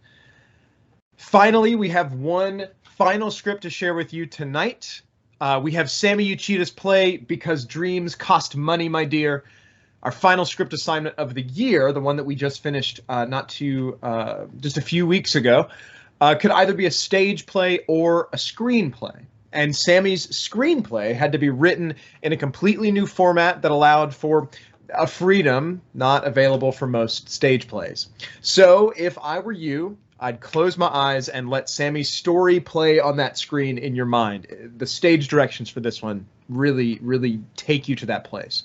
Finally, we have one final script to share with you tonight. We have Sammy Uchida's play, Because Dreams Cost Money, My Dear. Our final script assignment of the year, the one that we just finished just a few weeks ago, could either be a stage play or a screenplay. And Sammy's screenplay had to be written in a completely new format that allowed for a freedom not available for most stage plays. So if I were you, I'd close my eyes and let Sammy's story play on that screen in your mind. The stage directions for this one really, really take you to that place.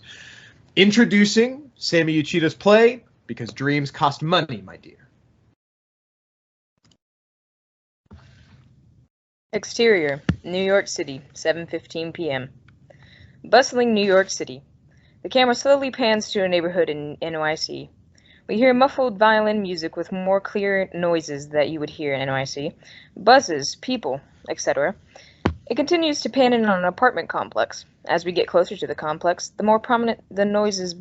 Introducing Sammy Uchida's play, Because Dreams Cost Money, My Dear. Exterior, New York City, 7:15 p.m. Bustling New York City. The camera slowly pans to a neighborhood in NYC. We hear muffled violin music with more clear noises that you would hear in NYC, buzzes, people, etc. It continues to pan in on an apartment complex. As we get closer to the complex, the more prominent noises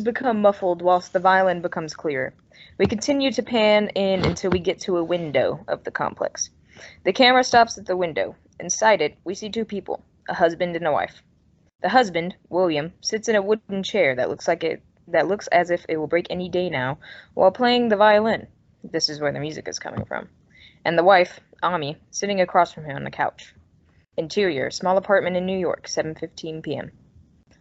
become muffled whilst the violin becomes clearer. We continue to pan in until we get to a window of the complex. The camera stops at the window. Inside it, we see two people, a husband and a wife. The husband, William, sits in a wooden chair that looks as if it will break any day now, while playing the violin. This is where the music is coming from. And the wife, Ami, sitting across from him on the couch. Interior, small apartment in New York, 7:15 p.m.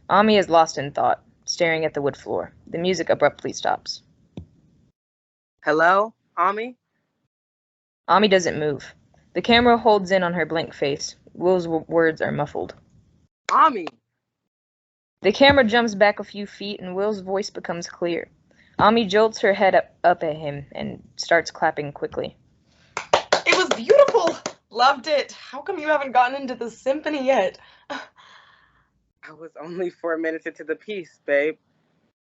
Ami is lost in thought, staring at the wood floor. The music abruptly stops. Hello, Ami? Ami doesn't move. The camera holds in on her blank face. Will's words are muffled. Ami! The camera jumps back a few feet and Will's voice becomes clear. Ami jolts her head up at him and starts clapping quickly. It was beautiful! Loved it. How come you haven't gotten into the symphony yet? I was only 4 minutes into the piece, babe.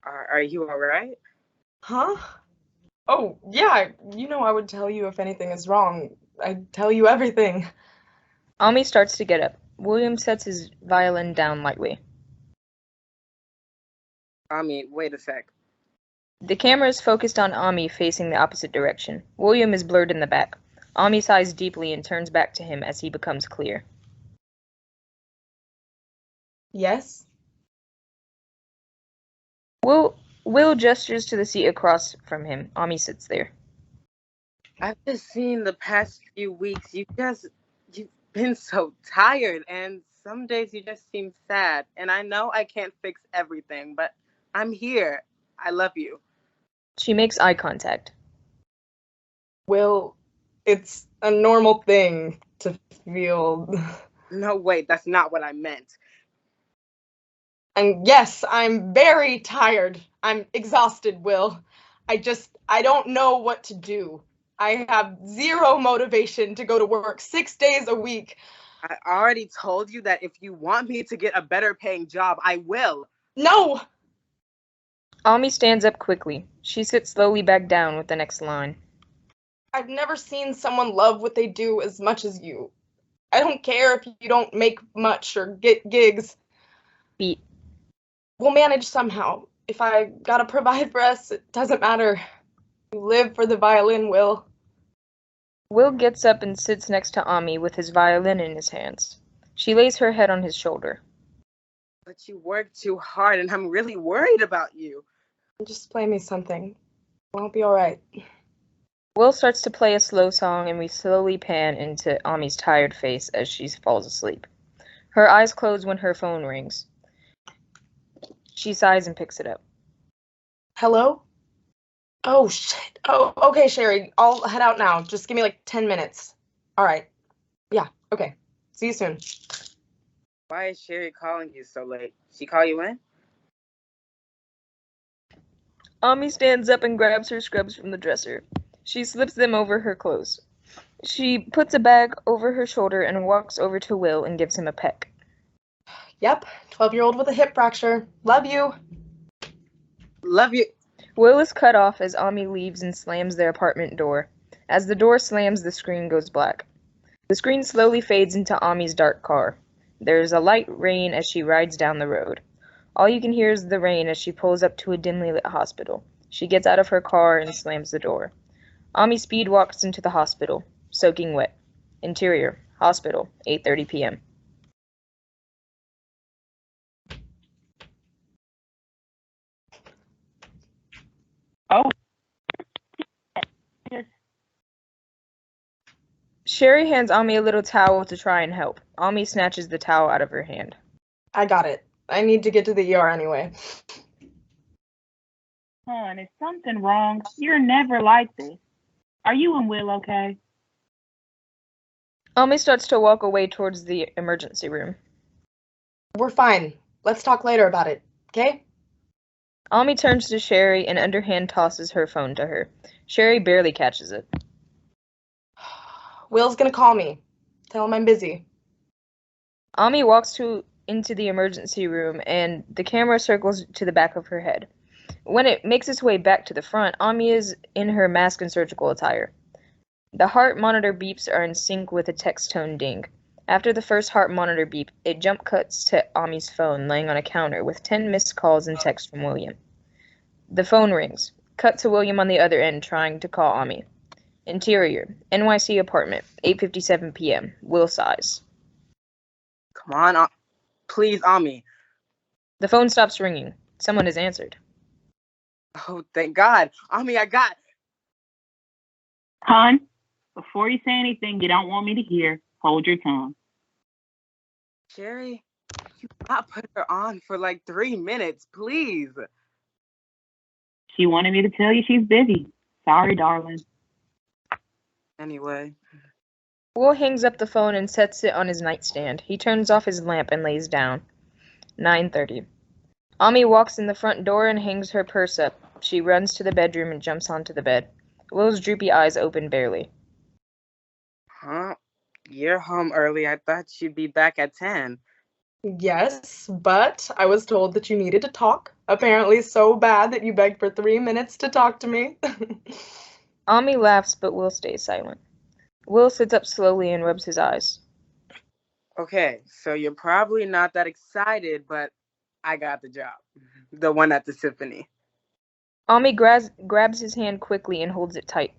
Are you alright? Huh? Oh, yeah. You know I would tell you if anything is wrong. I'd tell you everything. Ami starts to get up. William sets his violin down lightly. Ami, wait a sec. The camera is focused on Ami facing the opposite direction. William is blurred in the back. Ami sighs deeply and turns back to him as he becomes clear. Yes? Will gestures to the seat across from him. Ami sits there. I've just seen the past few weeks. You've been so tired, and some days you just seem sad. And I know I can't fix everything, but I'm here. I love you. She makes eye contact. Will, it's a normal thing to feel... No, wait, that's not what I meant. And yes, I'm very tired. I'm exhausted, Will. I don't know what to do. I have zero motivation to go to work 6 days a week. I already told you that if you want me to get a better paying job, I will. No! Ami stands up quickly. She sits slowly back down with the next line. I've never seen someone love what they do as much as you. I don't care if you don't make much or get gigs. Beat. We'll manage somehow. If I gotta provide for us, it doesn't matter. You live for the violin, Will. Will gets up and sits next to Ami with his violin in his hands. She lays her head on his shoulder. But you work too hard, and I'm really worried about you. Just play me something. I'll be all right. Will starts to play a slow song, and we slowly pan into Ami's tired face as she falls asleep. Her eyes close when her phone rings. She sighs and picks it up. Hello? Oh, shit. Oh, okay, Sherry. I'll head out now. Just give me like 10 minutes. All right. Yeah, okay. See you soon. Why is Sherry calling you so late? She call you in? Ami stands up and grabs her scrubs from the dresser. She slips them over her clothes. She puts a bag over her shoulder and walks over to Will and gives him a peck. Yep, 12-year-old with a hip fracture. Love you. Love you. Will is cut off as Ami leaves and slams their apartment door. As the door slams, the screen goes black. The screen slowly fades into Ami's dark car. There is a light rain as she rides down the road. All you can hear is the rain as she pulls up to a dimly lit hospital. She gets out of her car and slams the door. Ami speed walks into the hospital, soaking wet. Interior, hospital, 8:30 p.m. Oh. Sherry hands Ami a little towel to try and help. Ami snatches the towel out of her hand. I got it. I need to get to the ER anyway. Hon, is something wrong? You're never like this. Are you and Will okay? Ami starts to walk away towards the emergency room. We're fine. Let's talk later about it, okay? Ami turns to Sherry and underhand tosses her phone to her. Sherry barely catches it. Will's gonna call me. Tell him I'm busy. Ami walks into the emergency room and the camera circles to the back of her head. When it makes its way back to the front, Ami is in her mask and surgical attire. The heart monitor beeps are in sync with a text tone ding. After the first heart monitor beep, it jump cuts to Ami's phone laying on a counter with 10 missed calls and text from William. The phone rings. Cut to William on the other end trying to call Ami. Interior, NYC apartment, 8:57 p.m. Will sighs. Come on, please, Ami. The phone stops ringing. Someone has answered. Oh, thank God. Ami, I got... Hon, before you say anything you don't want me to hear, hold your tongue. Sherry, you not put her on for like 3 minutes, please. She wanted me to tell you she's busy. Sorry, darling. Anyway. Will hangs up the phone and sets it on his nightstand. He turns off his lamp and lays down. 9:30. Ami walks in the front door and hangs her purse up. She runs to the bedroom and jumps onto the bed. Will's droopy eyes open barely. Huh? You're home early. I thought you'd be back at 10. Yes, but I was told that you needed to talk. Apparently so bad that you begged for 3 minutes to talk to me. Ami laughs, but Will stays silent. Will sits up slowly and rubs his eyes. Okay, so you're probably not that excited, but I got the job. The one at the symphony. Ami grabs his hand quickly and holds it tight.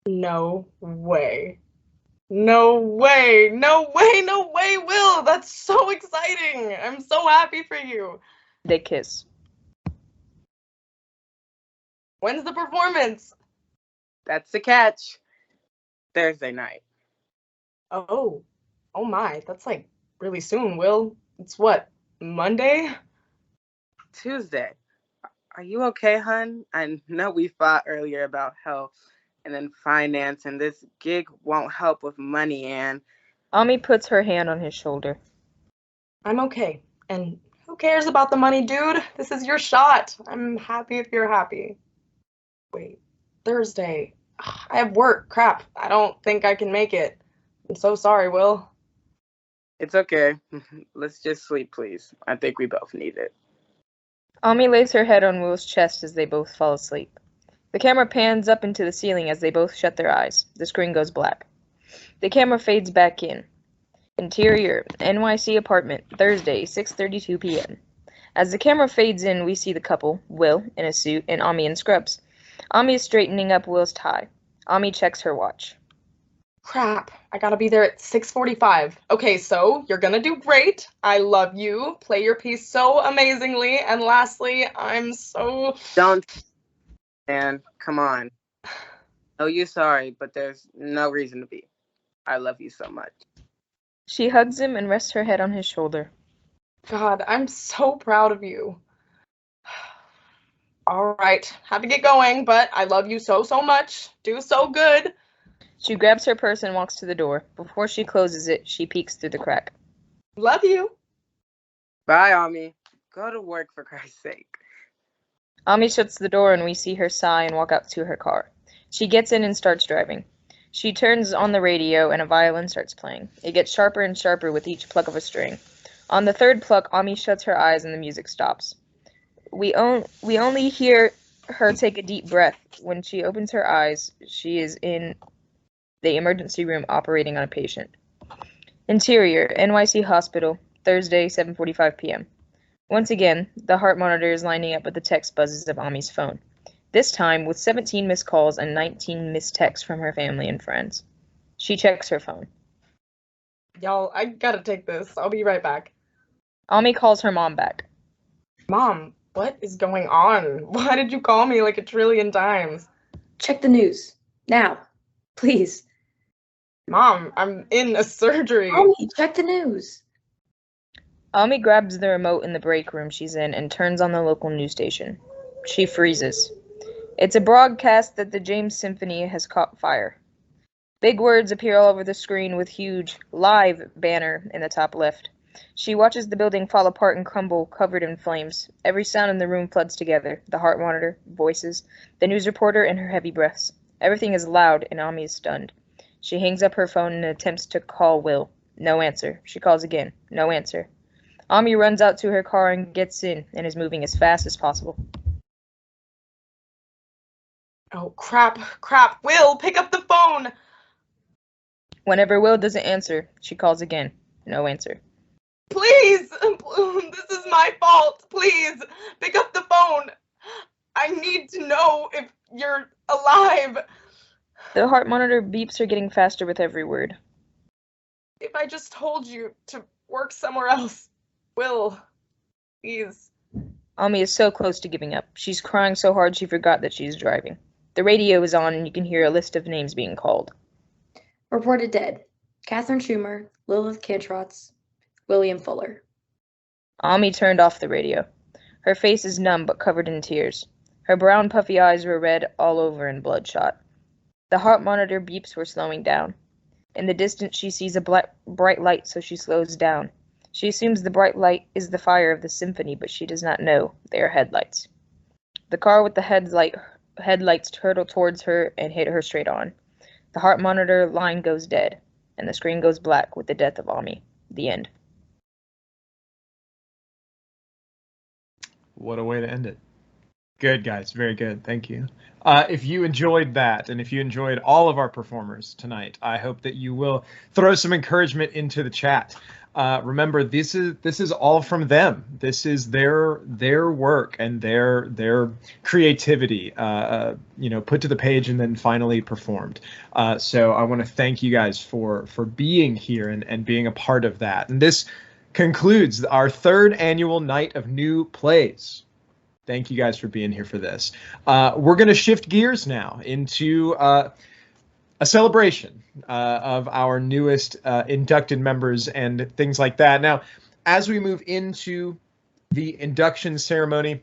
No way. No way. No way. No way, Will. That's so exciting. I'm so happy for you. They kiss. When's the performance? That's the catch. Thursday night. Oh my. That's like really soon, Will. It's what, Monday? Tuesday. Are you okay, hun? I know we fought earlier about health and then finance, and this gig won't help with money, and... Ami puts her hand on his shoulder. I'm okay. And who cares about the money, dude? This is your shot. I'm happy if you're happy. Wait, Thursday. I have work. Crap. I don't think I can make it. I'm so sorry, Will. It's okay. Let's just sleep, please. I think we both need it. Ami lays her head on Will's chest as they both fall asleep. The camera pans up into the ceiling as they both shut their eyes. The screen goes black. The camera fades back in. Interior, NYC apartment, Thursday, 6:32 p.m. As the camera fades in, we see the couple, Will in a suit and Ami in scrubs. Ami is straightening up Will's tie. Ami checks her watch. Crap, I gotta be there at 6:45. Okay, so you're gonna do great. I love you. Play your piece so amazingly. And lastly, I'm so... Don't, man. Come on. Oh, you're sorry, but there's no reason to be. I love you so much. She hugs him and rests her head on his shoulder. God, I'm so proud of you. All right, have to get going, but I love you so, so much. Do so good. She grabs her purse and walks to the door. Before she closes it, she peeks through the crack. Love you. Bye, Ami. Go to work, for Christ's sake. Ami shuts the door and we see her sigh and walk out to her car. She gets in and starts driving. She turns on the radio and a violin starts playing. It gets sharper and sharper with each pluck of a string. On the third pluck, Ami shuts her eyes and the music stops. We only hear her take a deep breath. When she opens her eyes, she is in the emergency room operating on a patient. Interior, NYC Hospital, Thursday, 7:45 p.m. Once again, the heart monitor is lining up with the text buzzes of Ami's phone. This time with 17 missed calls and 19 missed texts from her family and friends. She checks her phone. Y'all, I gotta take this. I'll be right back. Ami calls her mom back. Mom, what is going on? Why did you call me like a trillion times? Check the news. Now. Please. Mom, I'm in a surgery. Mommy, check the news. Ami grabs the remote in the break room she's in and turns on the local news station. She freezes. It's a broadcast that the James Symphony has caught fire. Big words appear all over the screen with huge live banner in the top left. She watches the building fall apart and crumble, covered in flames. Every sound in the room floods together. The heart monitor, voices, the news reporter, and her heavy breaths. Everything is loud, and Ami is stunned. She hangs up her phone and attempts to call Will. No answer. She calls again. No answer. Ami runs out to her car and gets in, and is moving as fast as possible. Oh, crap. Will, pick up the phone. Whenever Will doesn't answer, she calls again. No answer. Please, this is my fault. Please, pick up the phone. I need to know if you're alive. The heart monitor beeps are getting faster with every word. If I just told you to work somewhere else, Will, please. Ami is so close to giving up. She's crying so hard she forgot that she's driving. The radio is on and you can hear a list of names being called. Reported dead. Catherine Schumer, Lilith Cantrotz, William Fuller. Ami turned off the radio. Her face is numb but covered in tears. Her brown puffy eyes were red all over and bloodshot. The heart monitor beeps were slowing down. In the distance she sees a bright light, so she slows down. She assumes the bright light is the fire of the symphony, but she does not know they are headlights. The car with the headlights turtle towards her and hit her straight on. The heart monitor line goes dead, and the screen goes black with the death of Ami. The end. What a way to end it. Good, guys. Very good. Thank you. If you enjoyed that, and if you enjoyed all of our performers tonight, I hope that you will throw some encouragement into the chat. Remember, this is all from them. This is their work and their creativity, put to the page and then finally performed. So I want to thank you guys for being here and being a part of that. And this concludes our third annual Night of New Plays. Thank you guys for being here for this. We're going to shift gears now into a celebration of our newest inducted members and things like that. Now, as we move into the induction ceremony,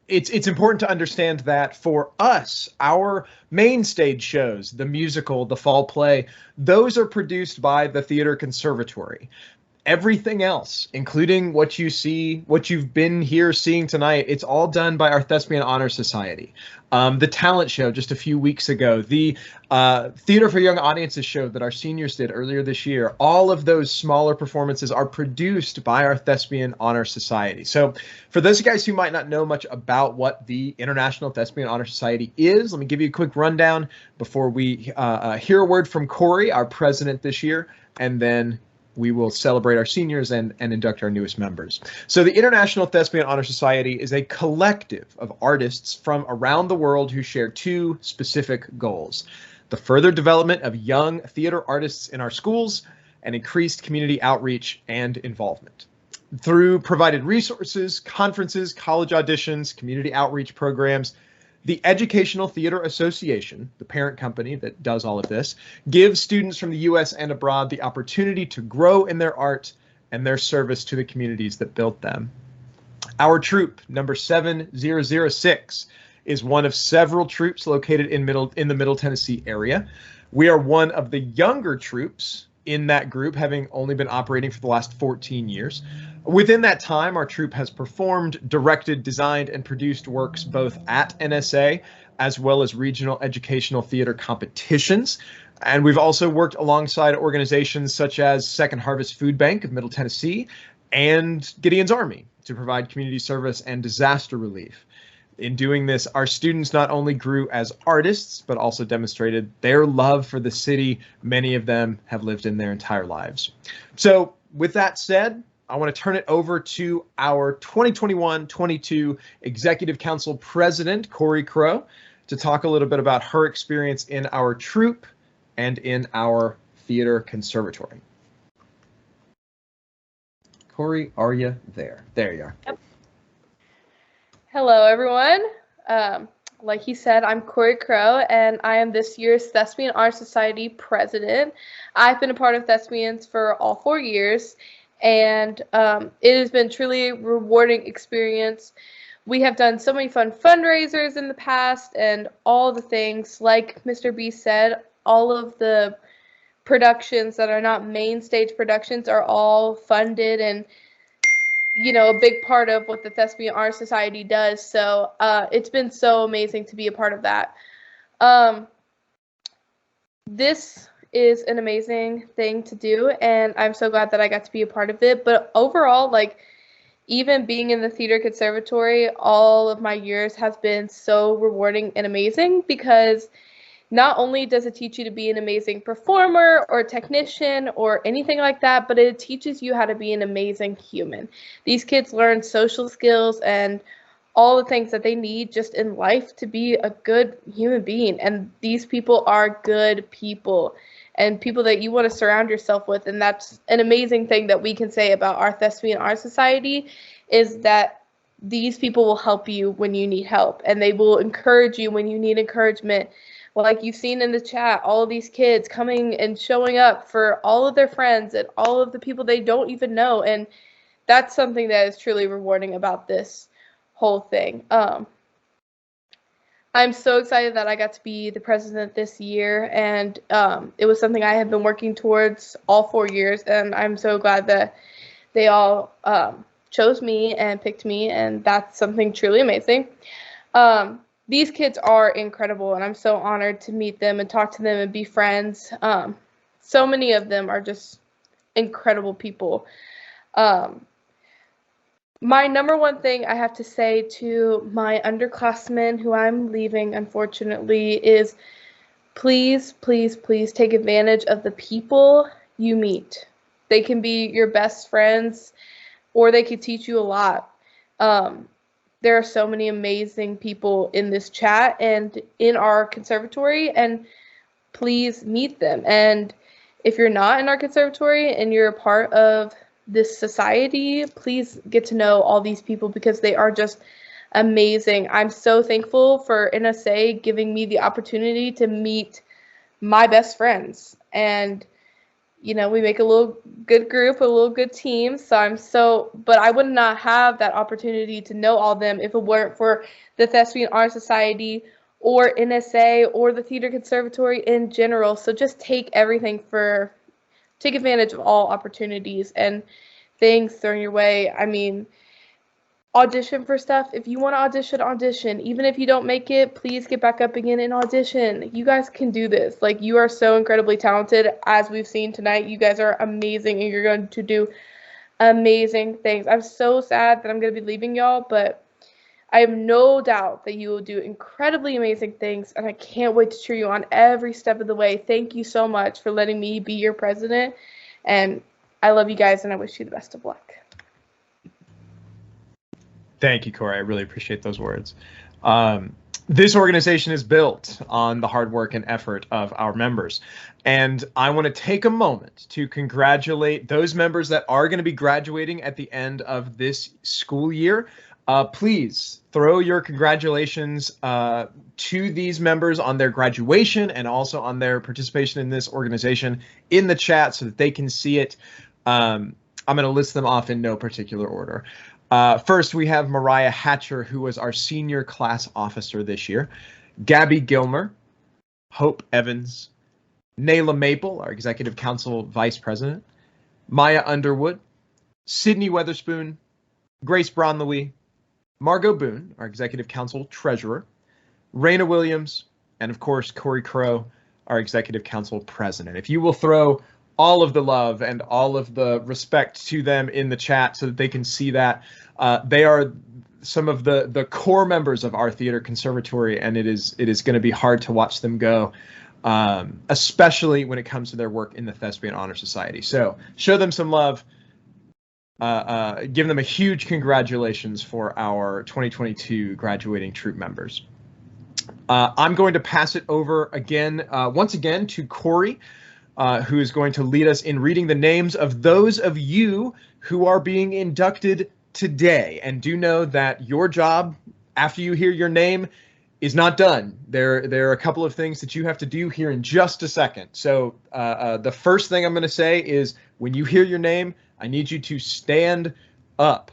it's important to understand that for us, our main stage shows, the musical, the fall play, those are produced by the Theater Conservatory. everything else, including what you've been here seeing tonight, it's all done by our Thespian Honor Society. The talent show just a few weeks ago, the Theater for Young Audiences show that our seniors did earlier this year, all of those smaller performances are produced by our Thespian Honor Society. So for those guys who might not know much about what the International Thespian Honor Society is, let me give you a quick rundown before we hear a word from Corey, our president this year, and then we will celebrate our seniors and induct our newest members. So the International Thespian Honor Society is a collective of artists from around the world who share two specific goals: the further development of young theater artists in our schools and increased community outreach and involvement. Through provided resources, conferences, college auditions, community outreach programs, the Educational Theater Association, the parent company that does all of this, gives students from the U.S. and abroad the opportunity to grow in their art and their service to the communities that built them. Our troupe, number 7006, is one of several troupes located in the Middle Tennessee area. We are one of the younger troupes in that group, having only been operating for the last 14 years. Within that time, our troupe has performed, directed, designed, and produced works both at NSA as well as regional educational theater competitions. And we've also worked alongside organizations such as Second Harvest Food Bank of Middle Tennessee and Gideon's Army to provide community service and disaster relief. In doing this, our students not only grew as artists, but also demonstrated their love for the city many of them have lived in their entire lives. So with that said, I want to turn it over to our 2021-22 Executive Council President, Corey Crow, to talk a little bit about her experience in our troupe and in our theater conservatory. Corey, are you there? There you are. Yep. Hello, everyone. Like he said, I'm Corey Crow, and I am this year's Thespian Art Society president. I've been a part of Thespians for all 4 years, and it has been truly a rewarding experience. We have done so many fun fundraisers in the past, and all the things, like Mr. B said, all of the productions that are not main stage productions are all funded and, you know, a big part of what the Thespian Art Society does. So it's been so amazing to be a part of that. This is an amazing thing to do, and I'm so glad that I got to be a part of it. But overall, like, even being in the theater conservatory all of my years has been so rewarding and amazing, because not only does it teach you to be an amazing performer or technician or anything like that, but it teaches you how to be an amazing human. These kids learn social skills and all the things that they need just in life to be a good human being. And these people are good people and people that you want to surround yourself with. And that's an amazing thing that we can say about our Thespian Art Society, is that these people will help you when you need help, and they will encourage you when you need encouragement. Like you've seen in the chat, all of these kids coming and showing up for all of their friends and all of the people they don't even know. And that's something that is truly rewarding about this whole thing. I'm so excited that I got to be the president this year, and it was something I have been working towards all 4 years, and I'm so glad that they all chose me and picked me, and that's something truly amazing. These kids are incredible, and I'm so honored to meet them and talk to them and be friends. So many of them are just incredible people. My number one thing I have to say to my underclassmen who I'm leaving, unfortunately, is please, please, please take advantage of the people you meet. They can be your best friends, or they could teach you a lot. There are so many amazing people in this chat and in our conservatory, and please meet them. And if you're not in our conservatory and you're a part of this society, please get to know all these people, because they are just amazing. I'm so thankful for NSA giving me the opportunity to meet my best friends. And you know, we make a little good group, a little good team. But I would not have that opportunity to know all of them if it weren't for the Thespian Art Society or NSA or the Theater Conservatory in general. So just take everything for take advantage of all opportunities and things thrown your way. I mean, audition for stuff. If you want to audition. Even if you don't make it, please get back up again and audition. You guys can do this. Like, you are so incredibly talented. As we've seen tonight, you guys are amazing, and you're going to do amazing things. I'm so sad that I'm going to be leaving y'all, but I have no doubt that you will do incredibly amazing things, and I can't wait to cheer you on every step of the way. Thank you so much for letting me be your president, and I love you guys, and I wish you the best of luck. Thank you, Corey. I really appreciate those words. This organization is built on the hard work and effort of our members. And I want to take a moment to congratulate those members that are going to be graduating at the end of this school year. Please throw your congratulations to these members on their graduation and also on their participation in this organization in the chat so that they can see it. I'm going to list them off in no particular order. First, we have Mariah Hatcher, who was our senior class officer this year. Gabby Gilmer, Hope Evans, Nayla Maple, our executive council vice president, Maya Underwood, Sydney Weatherspoon, Grace Braun-Louis, Margot Boone, our executive council treasurer, Raina Williams, and of course, Corey Crow, our executive council president. If you will throw all of the love and all of the respect to them in the chat so that they can see that. They are some of the core members of our theater conservatory, and it is going to be hard to watch them go, especially when it comes to their work in the Thespian Honor Society. So show them some love. Give them a huge congratulations for our 2022 graduating troupe members. I'm going to pass it over again, once again, to Corey, who is going to lead us in reading the names of those of you who are being inducted today. And do know that your job, after you hear your name, is not done. There are a couple of things that you have to do here in just a second. So the first thing I'm going to say is, when you hear your name, I need you to stand up.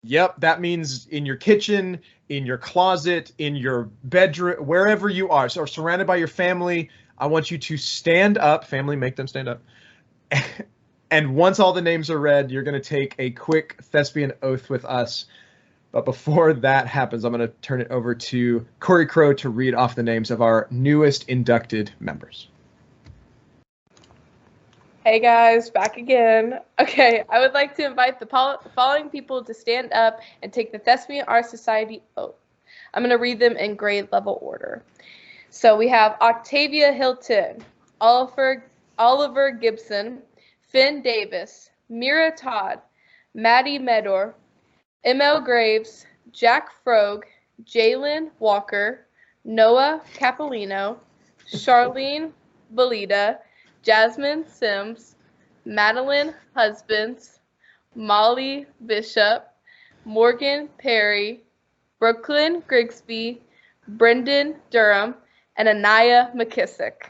Yep, that means in your kitchen, in your closet, in your bedroom, wherever you are, so surrounded by your family. I want you to stand up. Family, make them stand up. And once all the names are read, you're going to take a quick thespian oath with us. But before that happens, I'm going to turn it over to Corey Crow to read off the names of our newest inducted members. Hey guys, back again. Okay, I would like to invite the following people to stand up and take the Thespian Art Society oath. I'm going to read them in grade level order. So we have Octavia Hilton, Oliver Gibson, Finn Davis, Mira Todd, Maddie Medor, ML Graves, Jack Frogue, Jalen Walker, Noah Capolino, Charlene Belida, Jasmine Sims, Madeline Husbands, Molly Bishop, Morgan Perry, Brooklyn Grigsby, Brendan Durham, and Anaya McKissick.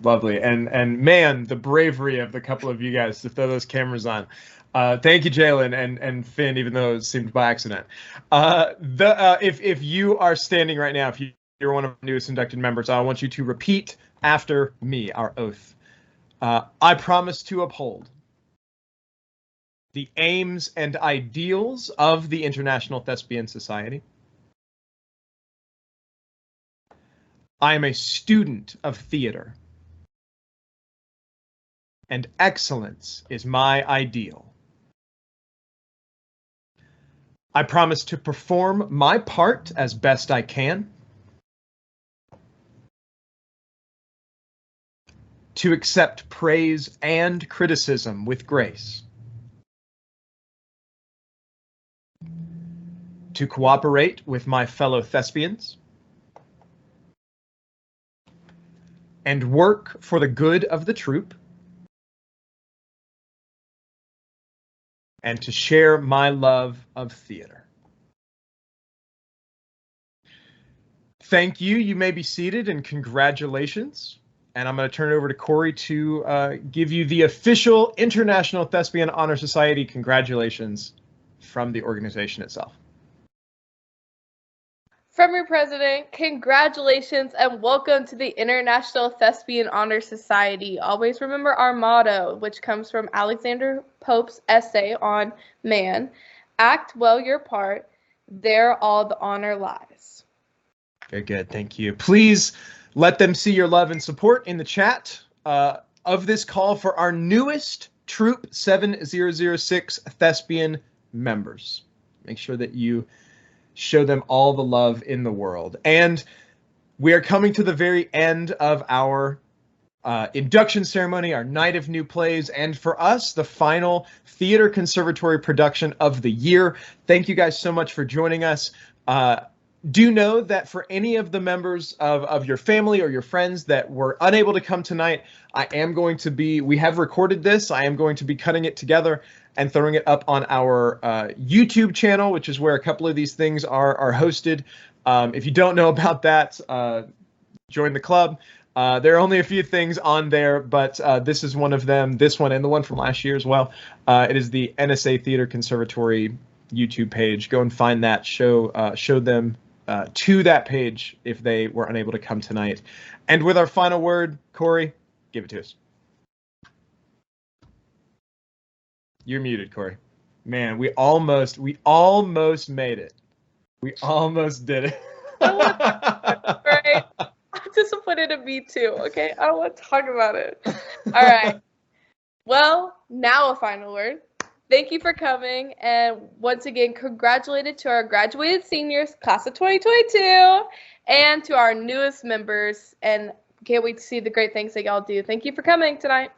Lovely. And man, the bravery of the couple of you guys to throw those cameras on. Thank you, Jalen and Finn, even though it seemed by accident. If you are standing right now, if you're one of the newest inducted members, I want you to repeat after me our oath. I promise to uphold the aims and ideals of the International Thespian Society. I am a student of theater, and excellence is my ideal. I promise to perform my part as best I can, to accept praise and criticism with grace, to cooperate with my fellow thespians, and work for the good of the troupe, and to share my love of theater. Thank you. You may be seated, and congratulations. And I'm going to turn it over to Corey to give you the official International Thespian Honor Society congratulations from the organization itself. From your president, congratulations and welcome to the International Thespian Honor Society. Always remember our motto, which comes from Alexander Pope's essay on man. Act well your part, there all the honor lies. Very good, thank you. Please let them see your love and support in the chat of this call for our newest Troupe 7006 Thespian members. Make sure that you show them all the love in the world. And we are coming to the very end of our induction ceremony, our night of new plays, and for us, the final theater conservatory production of the year. Thank you guys so much for joining us. Do know that for any of the members of your family or your friends that were unable to come tonight, we have recorded this. I am going to be cutting it together and throwing it up on our YouTube channel, which is where a couple of these things are hosted. If you don't know about that, join the club. There are only a few things on there, but this is one of them, this one and the one from last year as well. It is the NSA Theater Conservatory YouTube page. Go and find that, show them to that page if they were unable to come tonight. And with our final word, Corey, give it to us. You're muted, Corey. Man, we almost made it. We almost did it. Right? I'm disappointed in me too, okay? I don't want to talk about it. All right. Well, now a final word. Thank you for coming, and once again, congratulated to our graduated seniors, class of 2022, and to our newest members, and can't wait to see the great things that y'all do. Thank you for coming tonight.